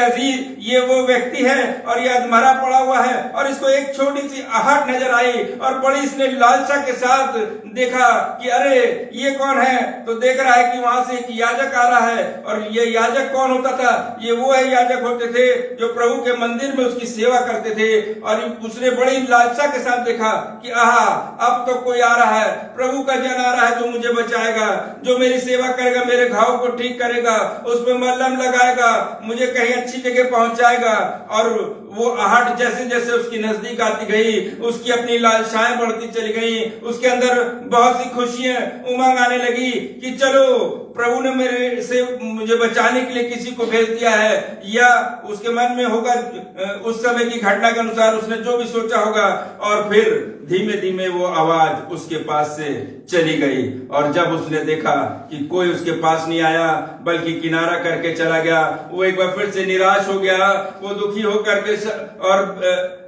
ये वो व्यक्ति है और ये अधमरा पड़ा हुआ है, और इसको एक छोटी सी आहट नजर आई और बड़ी इसने लालसा के साथ देखा कि अरे ये कौन है। तो देख रहा है कि वहां से एक याजक आ रहा है, और ये याजक कौन होता था, ये वो है याजक होते थे जो प्रभु के मंदिर में उसकी सेवा करते थे। और उसने बड़ी लालसा के साथ देखा कि आहा अब तो कोई आ रहा है, प्रभु का जन आ रहा है जो मुझे बचाएगा, जो मेरी सेवा करेगा, मेरे घाव को ठीक करेगा, उसमें मलहम लगाएगा, मुझे कहीं अच्छी जगह पहुंचाएगा। और वो आहट जैसे जैसे उसकी नजदीक आती गई, उसकी अपनी लालसाएं बढ़ती चली गई, उसके अंदर बहुत सी खुशियां उमंग आने लगी कि चलो प्रभु ने मेरे से मुझे बचाने के लिए किसी को भेज दिया है। या उसके मन में होगा उस समय की घटना के अनुसार उसने जो भी सोचा होगा। और फिर धीमे धीमे वो आवाज उसके पास से चली गई, और जब उसने देखा कि कोई उसके पास नहीं आया बल्कि किनारा करके चला गया, वो एक बार फिर से निराश हो गया। वो दुखी होकर के और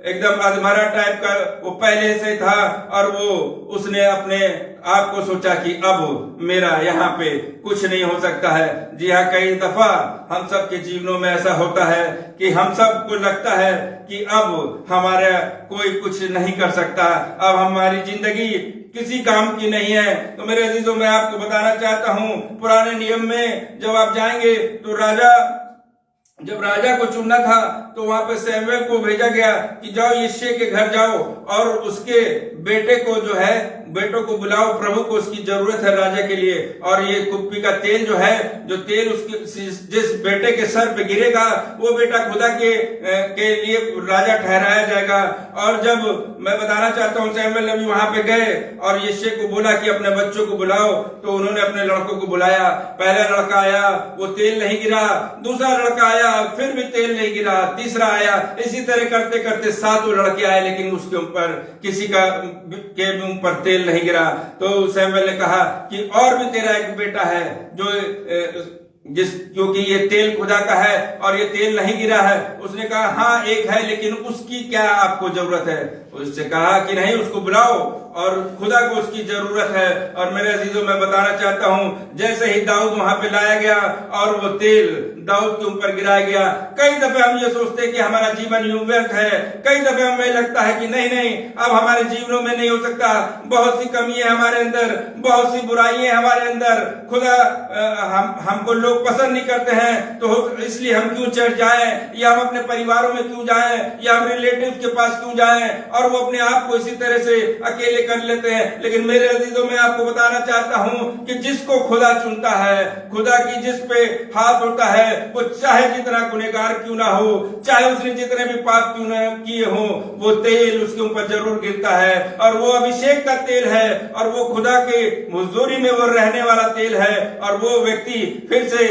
एकदम अधमरा टाइप का वो पहले से था, और वो उसने अपने आप को सोचा कि अब मेरा यहाँ पे कुछ नहीं हो सकता है। जी हाँ, कई दफा हम सब के जीवनों में ऐसा होता है कि हम सबको लगता है कि अब हमारा कोई कुछ नहीं कर सकता, अब हमारी जिंदगी किसी काम की नहीं है। तो मेरे अजीजों मैं आपको बताना चाहता हूँ, पुराने नियम में जब आप जाएंगे तो राजा जब राजा को चुनना था तो वहां पे सैमुएल को भेजा गया कि जाओ यिशै के घर जाओ और उसके बेटे को जो है बेटों को बुलाओ, प्रभु को उसकी जरूरत है राजा के लिए। और ये कुप्पी का तेल जो है, जो तेल उसके जिस बेटे के सर पे गिरेगा वो बेटा खुदा के लिए राजा ठहराया जाएगा। और जब मैं बताना चाहता हूँ सैमुएल नबी वहां पे गए और यिशै को बोला कि अपने बच्चों को बुलाओ, तो उन्होंने अपने लड़कों को बुलाया। पहला लड़का आया, वो तेल नहीं गिरा, दूसरा लड़का आया, फिर भी तेल नहीं गिरा, तीसरा आया, इसी तरह करते करते 7 लड़के आए, लेकिन उसके ऊपर किसी के ऊपर तेल नहीं गिरा। तो सैमुएल ने कहा कि और भी तेरा एक बेटा है जो क्योंकि ये तेल खुदा का है और ये तेल नहीं गिरा है। उसने कहा हाँ एक है, लेकिन उसकी क्या आपको जरूरत है? उससे कहा कि नहीं, उसको बुलाओ और खुदा को उसकी जरूरत है। और मेरे अजीजों मैं बताना चाहता हूं, जैसे ही दाऊद वहां पे लाया गया और वो तेल दाऊद के ऊपर गिराया गया, कई दफे हम ये सोचते हैं कि हमारा जीवन यूं व्यर्थ है, कई दफे हमें लगता है कि नहीं नहीं अब हमारे जीवनों में नहीं हो सकता, बहुत सी कमी है हमारे अंदर, बहुत सी बुराइयां हमारे अंदर, खुदा हमको लोग पसंद नहीं करते हैं, तो इसलिए हम क्यों चढ़ जाएं, या हम अपने परिवारों में क्यों जाएं, या हम रिलेटिव्स के पास क्यों जाएं, और वो अपने आप को इसी तरह से अकेले कर लेते हैं। लेकिन मेरे अजीजों मैं आपको बताना चाहता हूं कि जिसको खुदा चुनता है, खुदा की जिस पे हाथ होता है, वो चाहे जितना गुनहगार क्यों ना हो, चाहे उसने जितने भी पाप क्यों ना किए हो, वो तेल उसके ऊपर जरूर गिरता है। और वो अभिषेक का तेल है, और वो खुदा के हुजूरी में वो रहने वाला तेल है, और वो व्यक्ति फिर से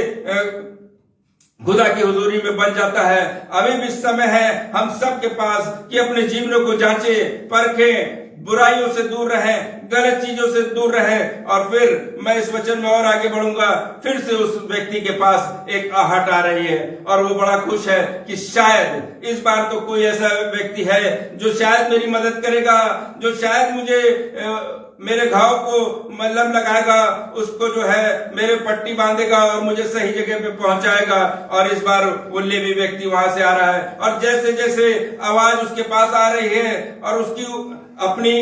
खुदा की हुजूरी में बन जाता है। अभी भी समय है हम सब के पास कि अपने जीवनों को जांचे परखें, बुराइयों से दूर रहें, गलत चीजों से दूर रहें। और फिर मैं इस वचन में और आगे बढ़ूंगा, फिर से उस व्यक्ति के पास एक आहट आ रही है और वो बड़ा खुश है कि शायद इस बार तो कोई ऐसा व्यक्ति है जो शायद मेरी मदद करेगा, जो शायद मुझे मेरे घाव को मलहम लगाएगा, उसको जो है मेरे पट्टी बांधेगा और मुझे सही जगह पे पहुंचाएगा। और इस बार वो लेवी व्यक्ति वहां से आ रहा है, और जैसे जैसे आवाज उसके पास आ रही है और उसकी अपनी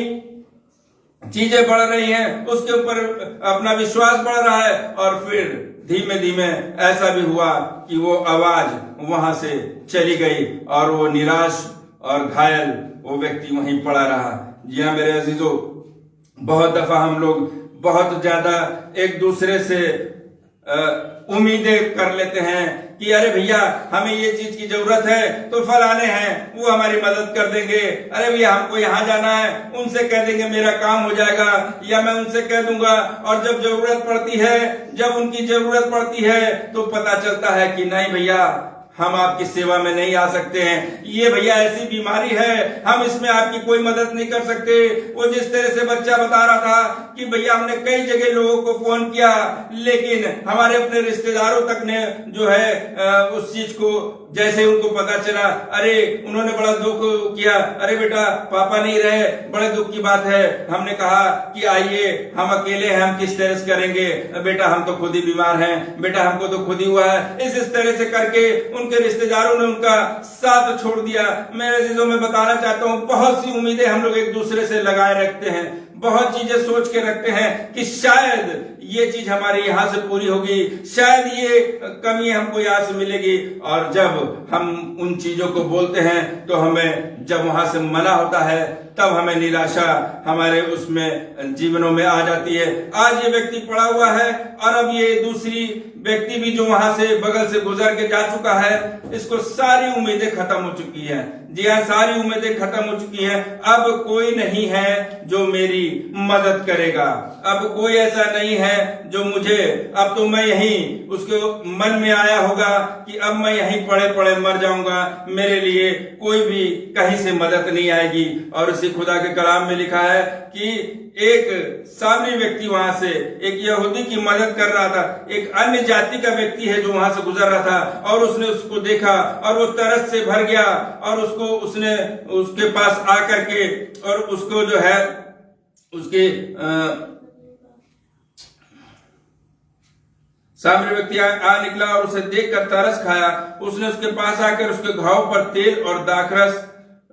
चीजें बढ़ रही हैं, उसके ऊपर अपना विश्वास बढ़ रहा है, और फिर धीमे धीमे ऐसा भी हुआ कि वो आवाज वहां से चली गई और वो निराश और घायल वो व्यक्ति वहीं पड़ा रहा। जी हाँ मेरे अजीजों, बहुत दफा हम लोग बहुत ज्यादा एक दूसरे से उम्मीदें कर लेते हैं कि अरे भैया हमें ये चीज की जरूरत है तो फलाने हैं वो हमारी मदद कर देंगे, अरे भैया हमको यहाँ जाना है उनसे कह देंगे मेरा काम हो जाएगा, या मैं उनसे कह दूंगा। और जब जरूरत पड़ती है, जब उनकी जरूरत पड़ती है, तो पता चलता है कि नहीं भैया हम आपकी सेवा में नहीं आ सकते हैं, ये भैया ऐसी बीमारी है हम इसमें आपकी कोई मदद नहीं कर सकते। वो जिस तरह से बच्चा बता रहा था कि भैया हमने कई जगह लोगों को फोन किया, लेकिन हमारे अपने रिश्तेदारों तक ने जो है उस चीज को जैसे उनको पता चला, अरे उन्होंने बड़ा दुख किया, अरे बेटा पापा नहीं रहे, बड़े दुख की बात है। हमने कहा कि आइए हम अकेले हैं, हम किस तरह से करेंगे, बेटा हम तो खुद ही बीमार हैं, बेटा हमको तो खुद ही हुआ है। इस तरह से करके उनके रिश्तेदारों ने उनका साथ छोड़ दिया। मेरे अजीजों में बताना चाहता हूँ, बहुत सी उम्मीदें हम लोग एक दूसरे से लगाए रखते हैं, बहुत चीजें सोच के रखते हैं कि शायद ये चीज हमारे यहां से पूरी होगी, शायद ये कमी हमको यहां से मिलेगी। और जब हम उन चीजों को बोलते हैं तो हमें जब वहां से मना होता है, तब हमें निराशा हमारे उसमें जीवनों में आ जाती है। आज ये व्यक्ति पड़ा हुआ है और अब ये दूसरी व्यक्ति भी जो वहां से बगल से गुजर के जा चुका है, इसको सारी उम्मीदें खत्म हो चुकी हैं। जी हाँ, सारी उम्मीदें खत्म हो चुकी हैं। अब कोई नहीं है जो मेरी मदद करेगा, अब कोई ऐसा नहीं है जो मुझे, अब तो मैं यहीं, उसके मन में आया होगा कि अब मैं यहीं पड़े पड़े मर जाऊंगा, मेरे लिए कोई भी कहीं से मदद नहीं आएगी। और इसी खुदा के कलाम में लिखा है कि एक सामरी व्यक्ति वहां से एक यहूदी की मदद कर रहा था, एक अन्य जाति का व्यक्ति है जो वहां से गुजर रहा था, और उसने उसको देखा और वो तरस से भर गया और उसने उसके पास आकर के और उसको जो है उसके सामरी व्यक्ति आ निकला और उसे देखकर तरस खाया। उसने उसके पास आकर उसके घाव पर तेल और दाखरस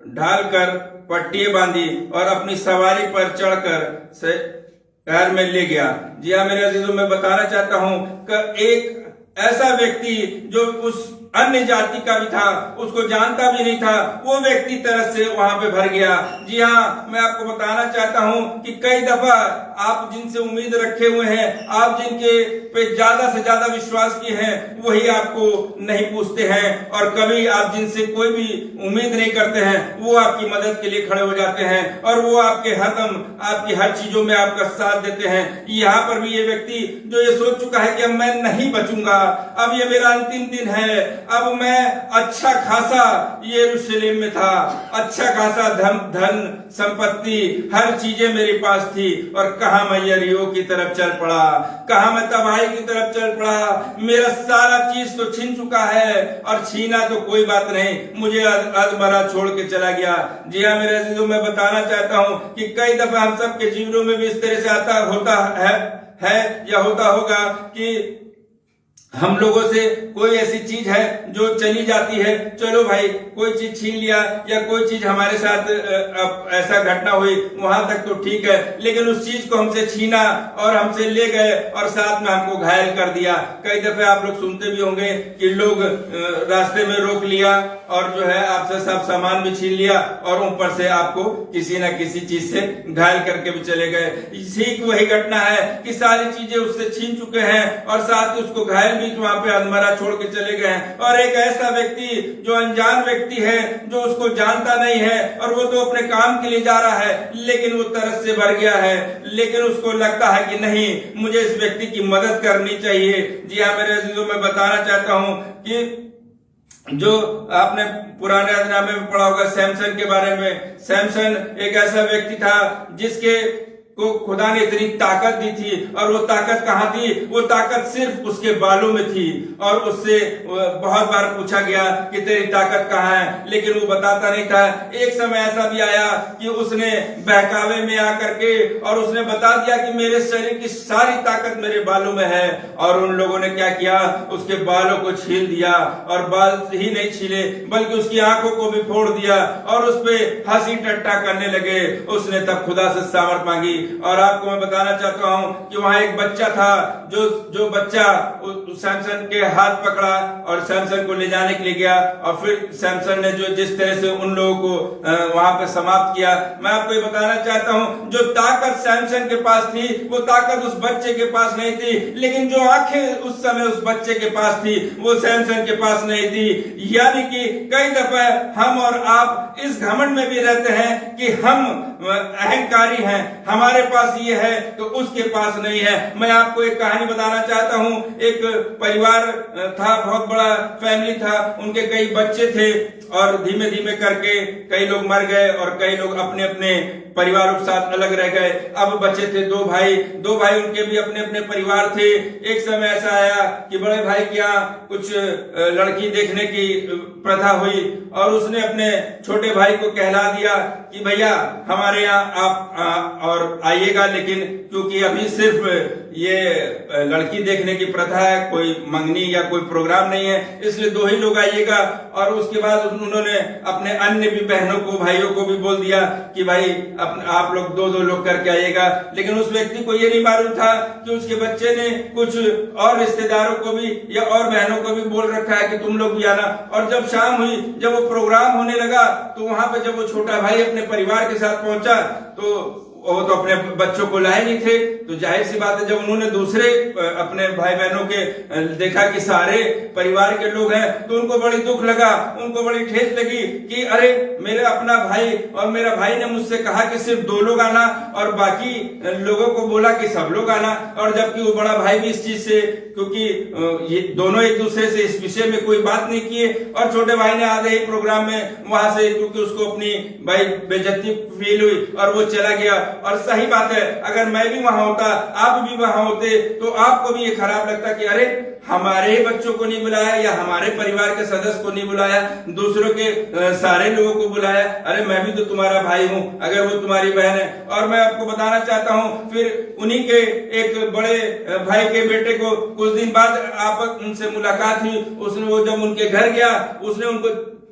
ढालकर पट्टियां बांधी और अपनी सवारी पर चढ़कर शहर में ले गया। जी हाँ मेरे अजीजों, मैं बताना चाहता हूं कि एक ऐसा व्यक्ति जो उस अन्य जाति का भी था, उसको जानता भी नहीं था, वो व्यक्ति तरस से वहां पे भर गया। जी हाँ, मैं आपको बताना चाहता हूं कि कई दफा आप जिनसे उम्मीद रखे हुए हैं, आप जिनके पे ज्यादा से ज्यादा विश्वास किए हैं, वही आपको नहीं पूछते हैं, और कभी आप जिनसे कोई भी उम्मीद नहीं करते हैं, वो आपकी मदद के लिए खड़े हो जाते हैं, और वो आपके हरदम आपकी हर चीजों में आपका साथ देते हैं। यहाँ पर भी ये व्यक्ति जो ये सोच चुका है कि अब मैं नहीं बचूंगा, अब ये मेरा अंतिम दिन है, अब मैं अच्छा खासा यरूशलेम में था, अच्छा खासा धन संपत्ति हर चीजें मेरे पास थी, और कहा मैं यरीहो की तरफ चल पड़ा, कहा मैं तबाही की तरफ चल पड़ा। मेरा सारा चीज तो छीन चुका है, और छीना तो कोई बात नहीं, मुझे अधमरा छोड़ के चला गया। जी हाँ मेरे अजीजों, मैं बताना चाहता हूं कि कई दफा हम सबके जीवनों में भी इस तरह से होता है या होता होगा कि हम लोगों से कोई ऐसी चीज है जो चली जाती है, चलो भाई कोई चीज छीन लिया या कोई चीज हमारे साथ ऐसा घटना हुई, वहां तक तो ठीक है, लेकिन उस चीज को हमसे छीना और हमसे ले गए और साथ में हमको घायल कर दिया। कई दफे आप लोग सुनते भी होंगे कि लोग रास्ते में रोक लिया और जो है आपसे सब सामान भी छीन लिया, और ऊपर से आपको किसी न किसी चीज से घायल करके भी चले गए। ठीक वही घटना है कि सारी चीजें उससे छीन चुके हैं और साथ ही उसको घायल भी वहां पे अधमरा छोड़ के चले गए हैं। और एक ऐसा व्यक्ति जो अनजान व्यक्ति है, जो उसको जानता नहीं है, और वो तो अपने काम के लिए जा रहा है, लेकिन वो तरस से भर गया है, लेकिन उसको लगता है कि नहीं, मुझे इस व्यक्ति की मदद करनी चाहिए। जी हाँ मेरे अजीजों, मैं बताना चाहता हूं कि जो आपने पुराने अहदनामे में पढ़ा होगा सैमसन के बारे में। सैमसन एक ऐसा व्यक्ति था जिसके को खुदा ने इतनी ताकत दी थी, और वो ताकत कहाँ थी? वो ताकत सिर्फ उसके बालों में थी, और उससे बहुत बार पूछा गया कि तेरी ताकत कहाँ है, लेकिन वो बताता नहीं था। एक समय ऐसा भी आया कि उसने बहकावे में आकर के और उसने बता दिया कि मेरे शरीर की सारी ताकत मेरे बालों में है, और उन लोगों ने क्या किया? उसके बालों को छील दिया, और बाल ही नहीं छीले बल्कि उसकी आंखों को भी फोड़ दिया, और उस पे हंसी टट्टा करने लगे। उसने तब खुदा से सामर्थ मांगी। और आपको मैं बताना चाहता हूं कि वहां एक बच्चा था, जो बच्चा सैमसन के हाथ पकड़ा और सैमसन को ले जाने के लिए गया, और फिर सैमसन ने जो जिस तरह से उन लोगों को वहां पर समाप्त किया। मैं आपको ये बताना चाहता हूं, जो ताकत सैमसन के पास थी, वो ताकत उस बच्चे के पास नहीं थी, लेकिन जो आंखें उस समय उस बच्चे के पास थी, वो सैमसन के पास नहीं थी। यानी कि कई दफा हम और आप इस घमंड में भी रहते हैं कि हम अहंकारी हैं, हमारे पास ये है तो उसके पास नहीं है। मैं आपको एक कहानी बताना चाहता हूं। एक परिवार था, बहुत बड़ा फैमिली था, उनके कई बच्चे थे, और धीमे धीमे करके कई लोग मर गए और कई लोग अपने अपने परिवारों के साथ अलग रह गए। अब बचे थे दो भाई, उनके भी अपने अपने परिवार थे। एक समय ऐसा आया कि बड़े भाई के यहाँ कुछ लड़की देखने की प्रथा हुई, और उसने अपने छोटे भाई को कहला दिया कि भैया हमारे यहाँ आप और आइएगा, लेकिन क्योंकि अभी सिर्फ ये लड़की देखने की प्रथा है, कोई मंगनी या कोई प्रोग्राम नहीं है, इसलिए दो ही लोग आइएगा। और उसके बाद उन्होंने अपने अन्य भी बहनों को, भाइयों को भी बोल दिया कि भाई आप लोग दो लोग करके आइएगा। लेकिन उस व्यक्ति को ये नहीं मालूम था कि उसके बच्चे ने कुछ और रिश्तेदारों को भी या और बहनों को भी बोल रखा है कि तुम लोग भी आना। और जब शाम हुई, जब वो प्रोग्राम होने लगा, तो वहां पे जब वो छोटा भाई अपने परिवार के साथ पहुंचा, तो वो तो अपने बच्चों को लाए नहीं थे, तो जाहिर सी बात है जब उन्होंने दूसरे अपने भाई बहनों के देखा कि सारे परिवार के लोग हैं, तो उनको बड़ी दुख लगा, उनको बड़ी ठेस लगी कि अरे मेरा अपना भाई, और मेरा भाई ने मुझसे कहा कि सिर्फ दो लोग आना, और बाकी लोगों को बोला कि सब लोग आना। और जबकि वो बड़ा भाई भी इस चीज से, क्योंकि ये दोनों एक दूसरे से इस विषय में कोई बात नहीं किए, और छोटे भाई ने आधे ही प्रोग्राम में वहां से, क्योंकि उसको अपनी भाई बेइज्जती फील हुई और वो चला गया। और सही बात है, अगर मैं भी वहां होता, आप भी वहां होते, तो आपको भी ये खराब लगता कि अरे हमारे ही बच्चों को नहीं बुलाया, या हमारे परिवार के सदस्य को नहीं बुलाया, दूसरों के सारे लोगों को बुलाया। अरे मैं भी तो तुम्हारा भाई हूं, अगर वो तुम्हारी बहन है। और मैं आपको बताना चाहता हूं, फिर उन्हीं के एक बड़े भाई के बेटे को कुछ दिन बाद आप उनसे मुलाकात हुई। उसने, वो जब उनके घर गया, उसने उनको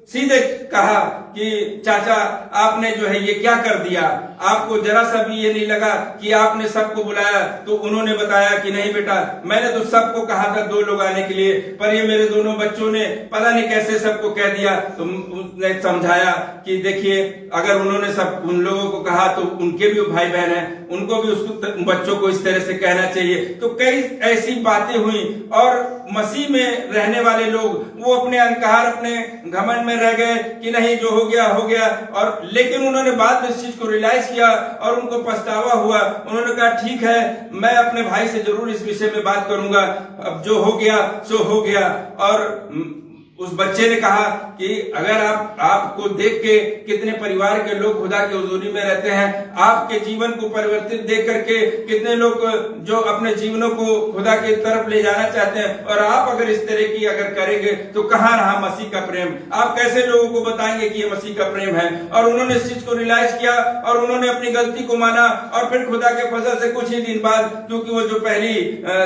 सीधे कहा कि चाचा आपने जो है ये क्या कर दिया, आपको जरा सा भी ये नहीं लगा कि आपने सबको बुलाया? तो उन्होंने बताया कि नहीं बेटा, मैंने तो सबको कहा था 2 लोग आने के लिए, पर ये मेरे दोनों बच्चों ने पता नहीं कैसे सबको कह दिया। तो उसने समझाया कि देखिए, अगर उन्होंने सब उन लोगों को कहा तो उनके भी भाई बहन हैं, उनको भी उसको बच्चों को इस तरह से कहना चाहिए। तो कई ऐसी बातें हुई और मसीह में रहने वाले लोग वो अपने अहंकार, अपने घमंड में रह गए कि नहीं जो हो गया हो गया। और लेकिन उन्होंने बाद में इस चीज को रियलाइज किया और उनको पछतावा हुआ। उन्होंने कहा ठीक है, मैं अपने भाई से जरूर इस विषय में बात करूंगा, अब जो हो गया सो हो गया। और उस बच्चे ने कहा कि अगर आपको देख के कितने परिवार के लोग खुदा की हुजूरी में रहते हैं, आपके जीवन को परिवर्तित देख करके कितने लोग जो अपने जीवनों को खुदा की तरफ ले जाना चाहते हैं, और आप अगर इस तरह की अगर करेंगे तो कहाँ रहा मसीह का प्रेम? आप कैसे लोगों को बताएंगे कि ये मसीह का प्रेम है? और उन्होंने इस चीज को रियलाइज किया और उन्होंने अपनी गलती को माना। और फिर खुदा के फजल से कुछ ही दिन बाद, क्योंकि वो जो पहली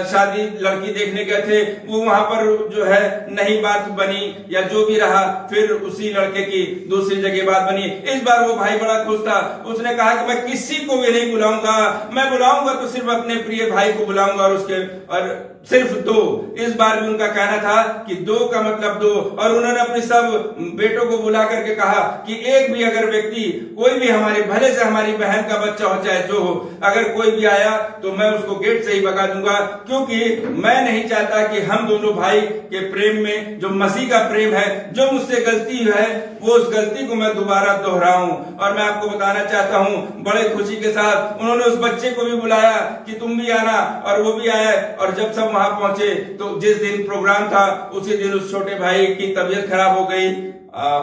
शादी लड़की देखने गए थे वो वहां पर जो है नहीं बात बनी या जो भी रहा, फिर उसी लड़के की दूसरी जगह बात बनी। इस बार वो भाई बड़ा खुश था, उसने कहा कि मैं किसी को भी नहीं बुलाऊंगा, मैं बुलाऊंगा तो सिर्फ अपने प्रिय भाई को बुलाऊंगा, और सिर्फ 2। इस बार भी उनका कहना था कि 2 का मतलब 2। और उन्होंने अपने सब बेटों को बुला करके कहा कि एक भी अगर व्यक्ति, कोई भी हमारे भले से हमारी बहन का बच्चा हो चाहे जो हो, अगर कोई भी आया तो मैं उसको गेट से ही भगा दूंगा, क्योंकि मैं नहीं चाहता कि हम दोनों भाई के प्रेम में जो मसीह का प्रेम है, जो मुझसे गलती है वो उस गलती को मैं दोबारा दोहराऊं। और मैं आपको बताना चाहता हूं बड़े खुशी के साथ उन्होंने उस बच्चे को भी बुलाया कि तुम भी आना, और वो भी आया। और जब सब वहां पहुंचे तो जिस दिन प्रोग्राम था उसी दिन उस छोटे भाई की तबीयत खराब हो गई।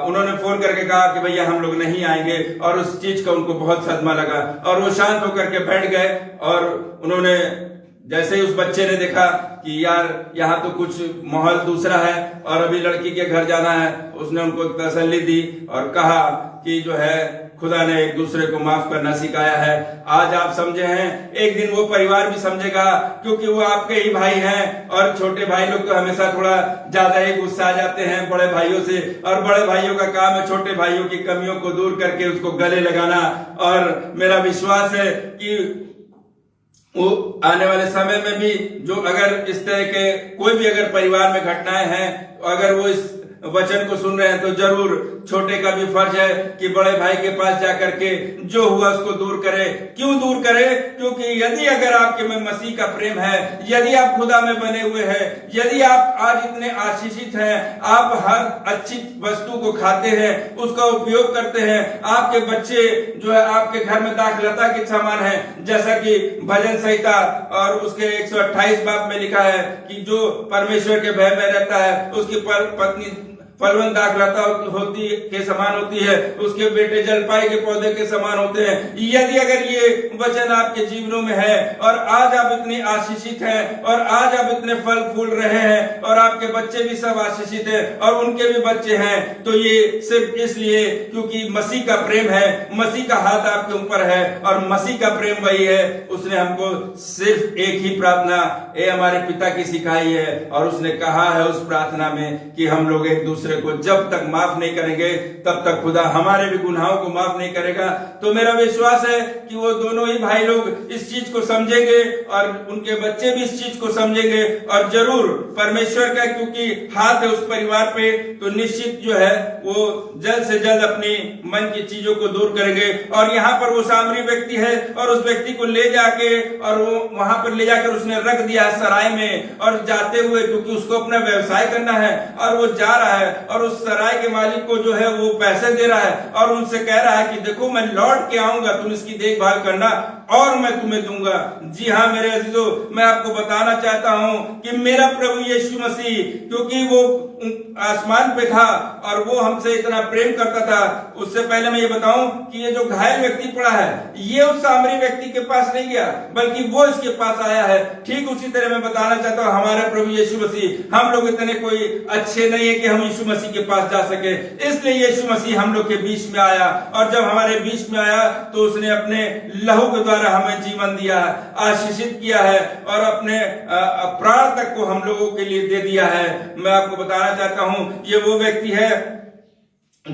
उन्होंने फोन करके कहा कि भैया हम लोग नहीं आएंगे, और उस चीज का उनको बहुत सदमा लगा और वो शांत होकर के बैठ गए। और उन्होंने जैसे ही उस बच्चे ने देखा कि यार यहाँ तो कुछ माहौल दूसरा है और अभी लड़की के घर जाना है, उसने उनको तसल्ली दी और कहा कि जो है खुदा ने एक दूसरे को माफ करना सिखाया है। आज आप समझे हैं, एक दिन वो परिवार भी समझेगा, क्योंकि वो आपके ही भाई हैं। और छोटे भाई लोग तो हमेशा थोड़ा ज्यादा ही गुस्सा आ जाते हैं बड़े भाइयों से, और बड़े भाइयों का काम है छोटे भाइयों की कमियों को दूर करके उसको गले लगाना। और मेरा विश्वास है कि वो आने वाले समय में भी जो अगर इस तरह के कोई भी अगर परिवार में घटनाएं हैं, अगर वो इस वचन को सुन रहे हैं तो जरूर छोटे का भी फर्ज है कि बड़े भाई के पास जाकर के जो हुआ उसको दूर करे। क्यों दूर करे? क्योंकि यदि अगर आपके में मसीह का प्रेम है, यदि आप खुदा में बने हुए हैं, यदि आप आज इतने आशीषित हैं, आप हर अच्छी वस्तु को खाते हैं, उसका उपयोग करते हैं, आपके बच्चे जो है आपके घर में दाखलता के समान है, जैसा कि भजन संहिता और उसके 128 बाब में लिखा है कि जो परमेश्वर के भय में रहता है उसकी पत्नी फलवंत दाखलता होती के समान होती है, उसके बेटे जलपाई के पौधे के समान होते हैं। यदि अगर ये वचन आपके जीवनों में है और आज आप इतने आशीषित हैं और आज आप इतने फल फूल रहे हैं और आपके बच्चे भी सब आशीषित हैं और उनके भी बच्चे हैं, तो ये सिर्फ इसलिए क्योंकि मसीह का प्रेम है, मसीह का हाथ आपके ऊपर है और मसीह का प्रेम वही है। उसने हमको सिर्फ एक ही प्रार्थना हमारे पिता की सिखाई है और उसने कहा है उस प्रार्थना में कि हम लोग एक दूसरे को जब तक माफ नहीं करेंगे तब तक खुदा हमारे भी गुनाहों को माफ नहीं करेगा। तो मेरा विश्वास है कि वो दोनों ही भाई लोग इस चीज को समझेंगे और उनके बच्चे भी इस चीज को समझेंगे और जरूर परमेश्वर का क्योंकि हाथ है उस परिवार पे, तो निश्चित जो है वो जल्द से जल्द अपनी मन की चीजों को दूर करेंगे। और यहाँ पर वो सामरी व्यक्ति है और उस व्यक्ति को ले जाके और वो वहां पर ले जाकर उसने रख दिया सराय में, और जाते हुए क्योंकि उसको अपना व्यवसाय करना है और वो जा रहा है और उस सराय के मालिक को जो है वो पैसे दे रहा है और उनसे कह रहा है कि देखो मैं लौट के आऊंगा, तुम इसकी देखभाल करना और मैं तुम्हें दूंगा। जी हाँ मेरे अजीजों, मैं आपको बताना चाहता हूं कि मेरा प्रभु यीशु मसीह क्योंकि वो आसमान पे था और वो हमसे इतना प्रेम करता था। उससे पहले मैं ये बताऊं कि ये जो घायल व्यक्ति पड़ा है ये उस सामरी व्यक्ति के पास नहीं गया बल्कि वो इसके पास आया है। ठीक उसी तरह मैं बताना चाहता हूं हमारे प्रभु यीशु मसीह, हम लोग इतने कोई अच्छे नहीं है कि हम यीशु मसीह के पास जा सके, इसलिए यीशु मसीह हम लोग के बीच में आया और जब हमारे बीच में आया तो उसने अपने लहू के द्वारा हमें जीवन दिया, आशीषित किया है और अपने प्राण तक को हम लोगों के लिए दे दिया है। मैं आपको बताना चाहता हूं ये वो व्यक्ति है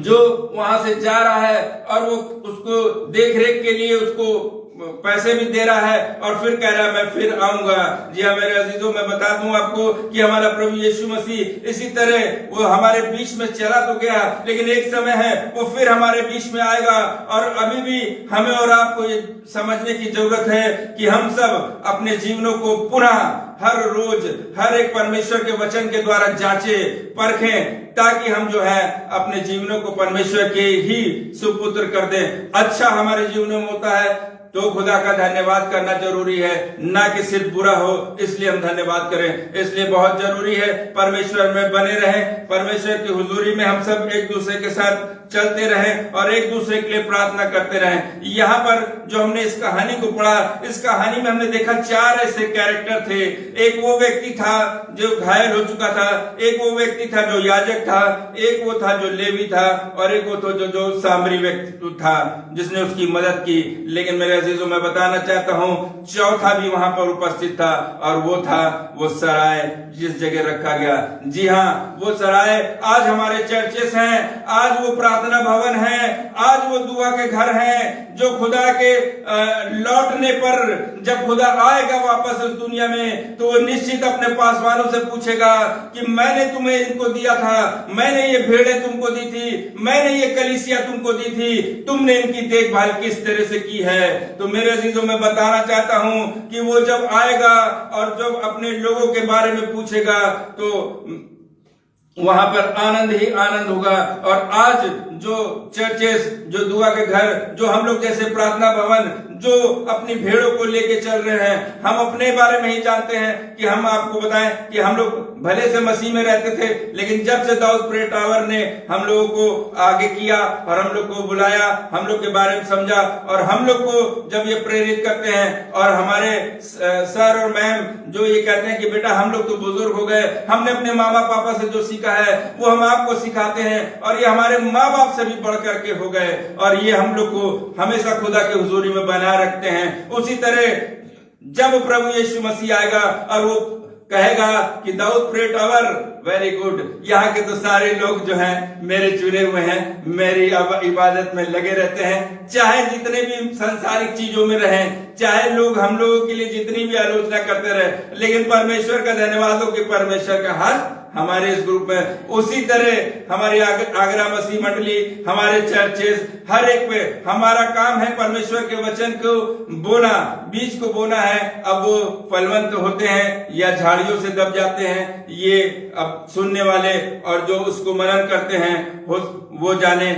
जो वहां से जा रहा है और वो उसको देख रेख के लिए उसको पैसे भी दे रहा है और फिर कह रहा है मैं फिर आऊंगा। जी हाँ मेरे अजीजों, मैं बता दूं आपको कि हमारा प्रभु यीशु मसीह इसी तरह वो हमारे बीच में चला तो गया, लेकिन एक समय है वो फिर हमारे बीच में आएगा। और अभी भी हमें और आपको ये समझने की जरूरत है कि हम सब अपने जीवनों को पुनः हर रोज हर एक परमेश्वर के वचन के द्वारा जांचे परखें, ताकि हम जो है अपने जीवनों को परमेश्वर के ही सुपुत्र कर दें। अच्छा हमारे जीवनों में होता है तो खुदा का धन्यवाद करना जरूरी है, ना कि सिर्फ बुरा हो इसलिए हम धन्यवाद करें। इसलिए बहुत जरूरी है परमेश्वर में बने रहें, परमेश्वर की हुजूरी में हम सब एक दूसरे के साथ चलते रहें और एक दूसरे के लिए प्रार्थना करते रहें। यहाँ पर जो हमने इस कहानी को पढ़ा, इस कहानी में हमने देखा 4 ऐसे कैरेक्टर थे। एक वो व्यक्ति था जो घायल हो चुका था, एक वो व्यक्ति था जो याजक था, एक वो था जो लेवी था और एक वो था जो सामरी व्यक्ति था जिसने उसकी मदद की। लेकिन मेरे अजीजों, मैं बताना चाहता हूँ चौथा भी वहां पर उपस्थित था और वो था वो सराय जिस जगह रखा गया। जी हाँ, वो सराय आज हमारे चर्चेस हैं, आज वो प्रार्थना भवन है, आज वो दुआ के घर हैं जो खुदा के लौटने पर जब खुदा आएगा वापस इस दुनिया में तो वो निश्चित अपने पासवानों से पूछेगा कि मैंने तुम्हें इनको दिया था, मैंने ये भेड़ें तुमको दी थी, मैंने ये कलीसिया तुमको दी थी, तुमने इनकी देखभाल किस तरह से की है। तो मेरे अजीजों, मैं बताना चाहता हूं कि वो जब आएगा और जब अपने लोगों के बारे में पूछेगा तो वहां पर आनंद ही आनंद होगा। और आज जो चर्चेस, जो दुआ के घर, जो हम लोग जैसे प्रार्थना भवन जो अपनी भेड़ों को लेके चल रहे हैं, हम अपने बारे में ही जानते हैं कि हम आपको बताएं कि हम लोग भले से मसीह में रहते थे, लेकिन जब से दाऊद प्रेयर टावर ने हम लोगों को आगे किया और हम लोग को बुलाया, हम लोग के बारे में समझा और हम लोग को जब ये प्रेरित करते हैं और हमारे सर और मैम जो ये कहते हैं कि बेटा हम लोग तो बुजुर्ग हो गए, हमने अपने मामा पापा से जो सीखा है वो हम आपको सिखाते हैं और ये हमारे माँ बाप से भी बढ़ करके हो गए और ये हम लोग को हमेशा खुदा के हुजूरी में बनाए रखते हैं। उसी तरह जब प्रभु यीशु मसीह आएगा और वो कहेगा कि Dawood prayer tower very good, यहाँ के तो सारे लोग जो हैं मेरे चुने हुए हैं, मेरी इबादत में लगे रहते हैं, चाहे जितने भी सांसारिक चीजों में रहें, चाहे लोग हम लोगों के लिए जितनी भी आलोचना करते रहे, लेकिन परमेश्वर का धन्यवाद हो कि परमेश्वर का हाथ हमारे इस ग्रुप में। उसी तरह हमारी आगरा मसीह मंडली, हमारे चर्चेस, हर एक पे हमारा काम है परमेश्वर के वचन को बोना, बीज को बोना है। अब वो फलवंत होते हैं या झाड़ियों से दब जाते हैं, ये अब सुनने वाले और जो उसको मनन करते हैं वो जाने।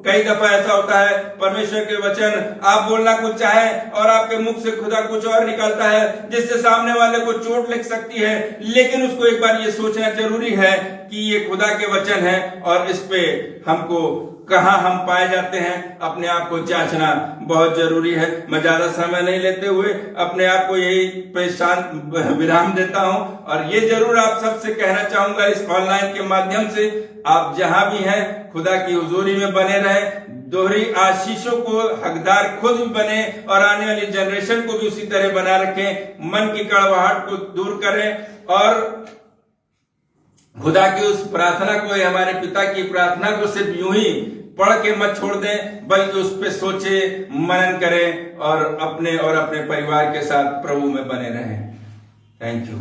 कई दफा ऐसा होता है परमेश्वर के वचन आप बोलना कुछ चाहे और आपके मुख से खुदा कुछ और निकलता है जिससे सामने वाले को चोट लग सकती है, लेकिन उसको एक बार ये सोचना जरूरी है कि ये खुदा के वचन है और इस पे हमको कहाँ हम पाए जाते हैं, अपने आप को जांचना बहुत जरूरी है। मैं ज्यादा समय नहीं लेते हुए अपने आप को यही पे शांत विराम देता हूं और ये जरूर आप सबसे कहना चाहूंगा इस ऑनलाइन के माध्यम से, आप जहां भी हैं खुदा की हुजूरी में बने रहें, दोहरी आशीषों को हकदार खुद भी बने और आने वाली जनरेशन को भी उसी तरह बना रखें। मन की कड़वाहट को दूर करें और खुदा की उस प्रार्थना को, हमारे पिता की प्रार्थना को सिर्फ यूं ही पढ़ के मत छोड़ दें, बल्कि उस पे सोचे, मनन करें और अपने परिवार के साथ प्रभु में बने रहें। Thank you.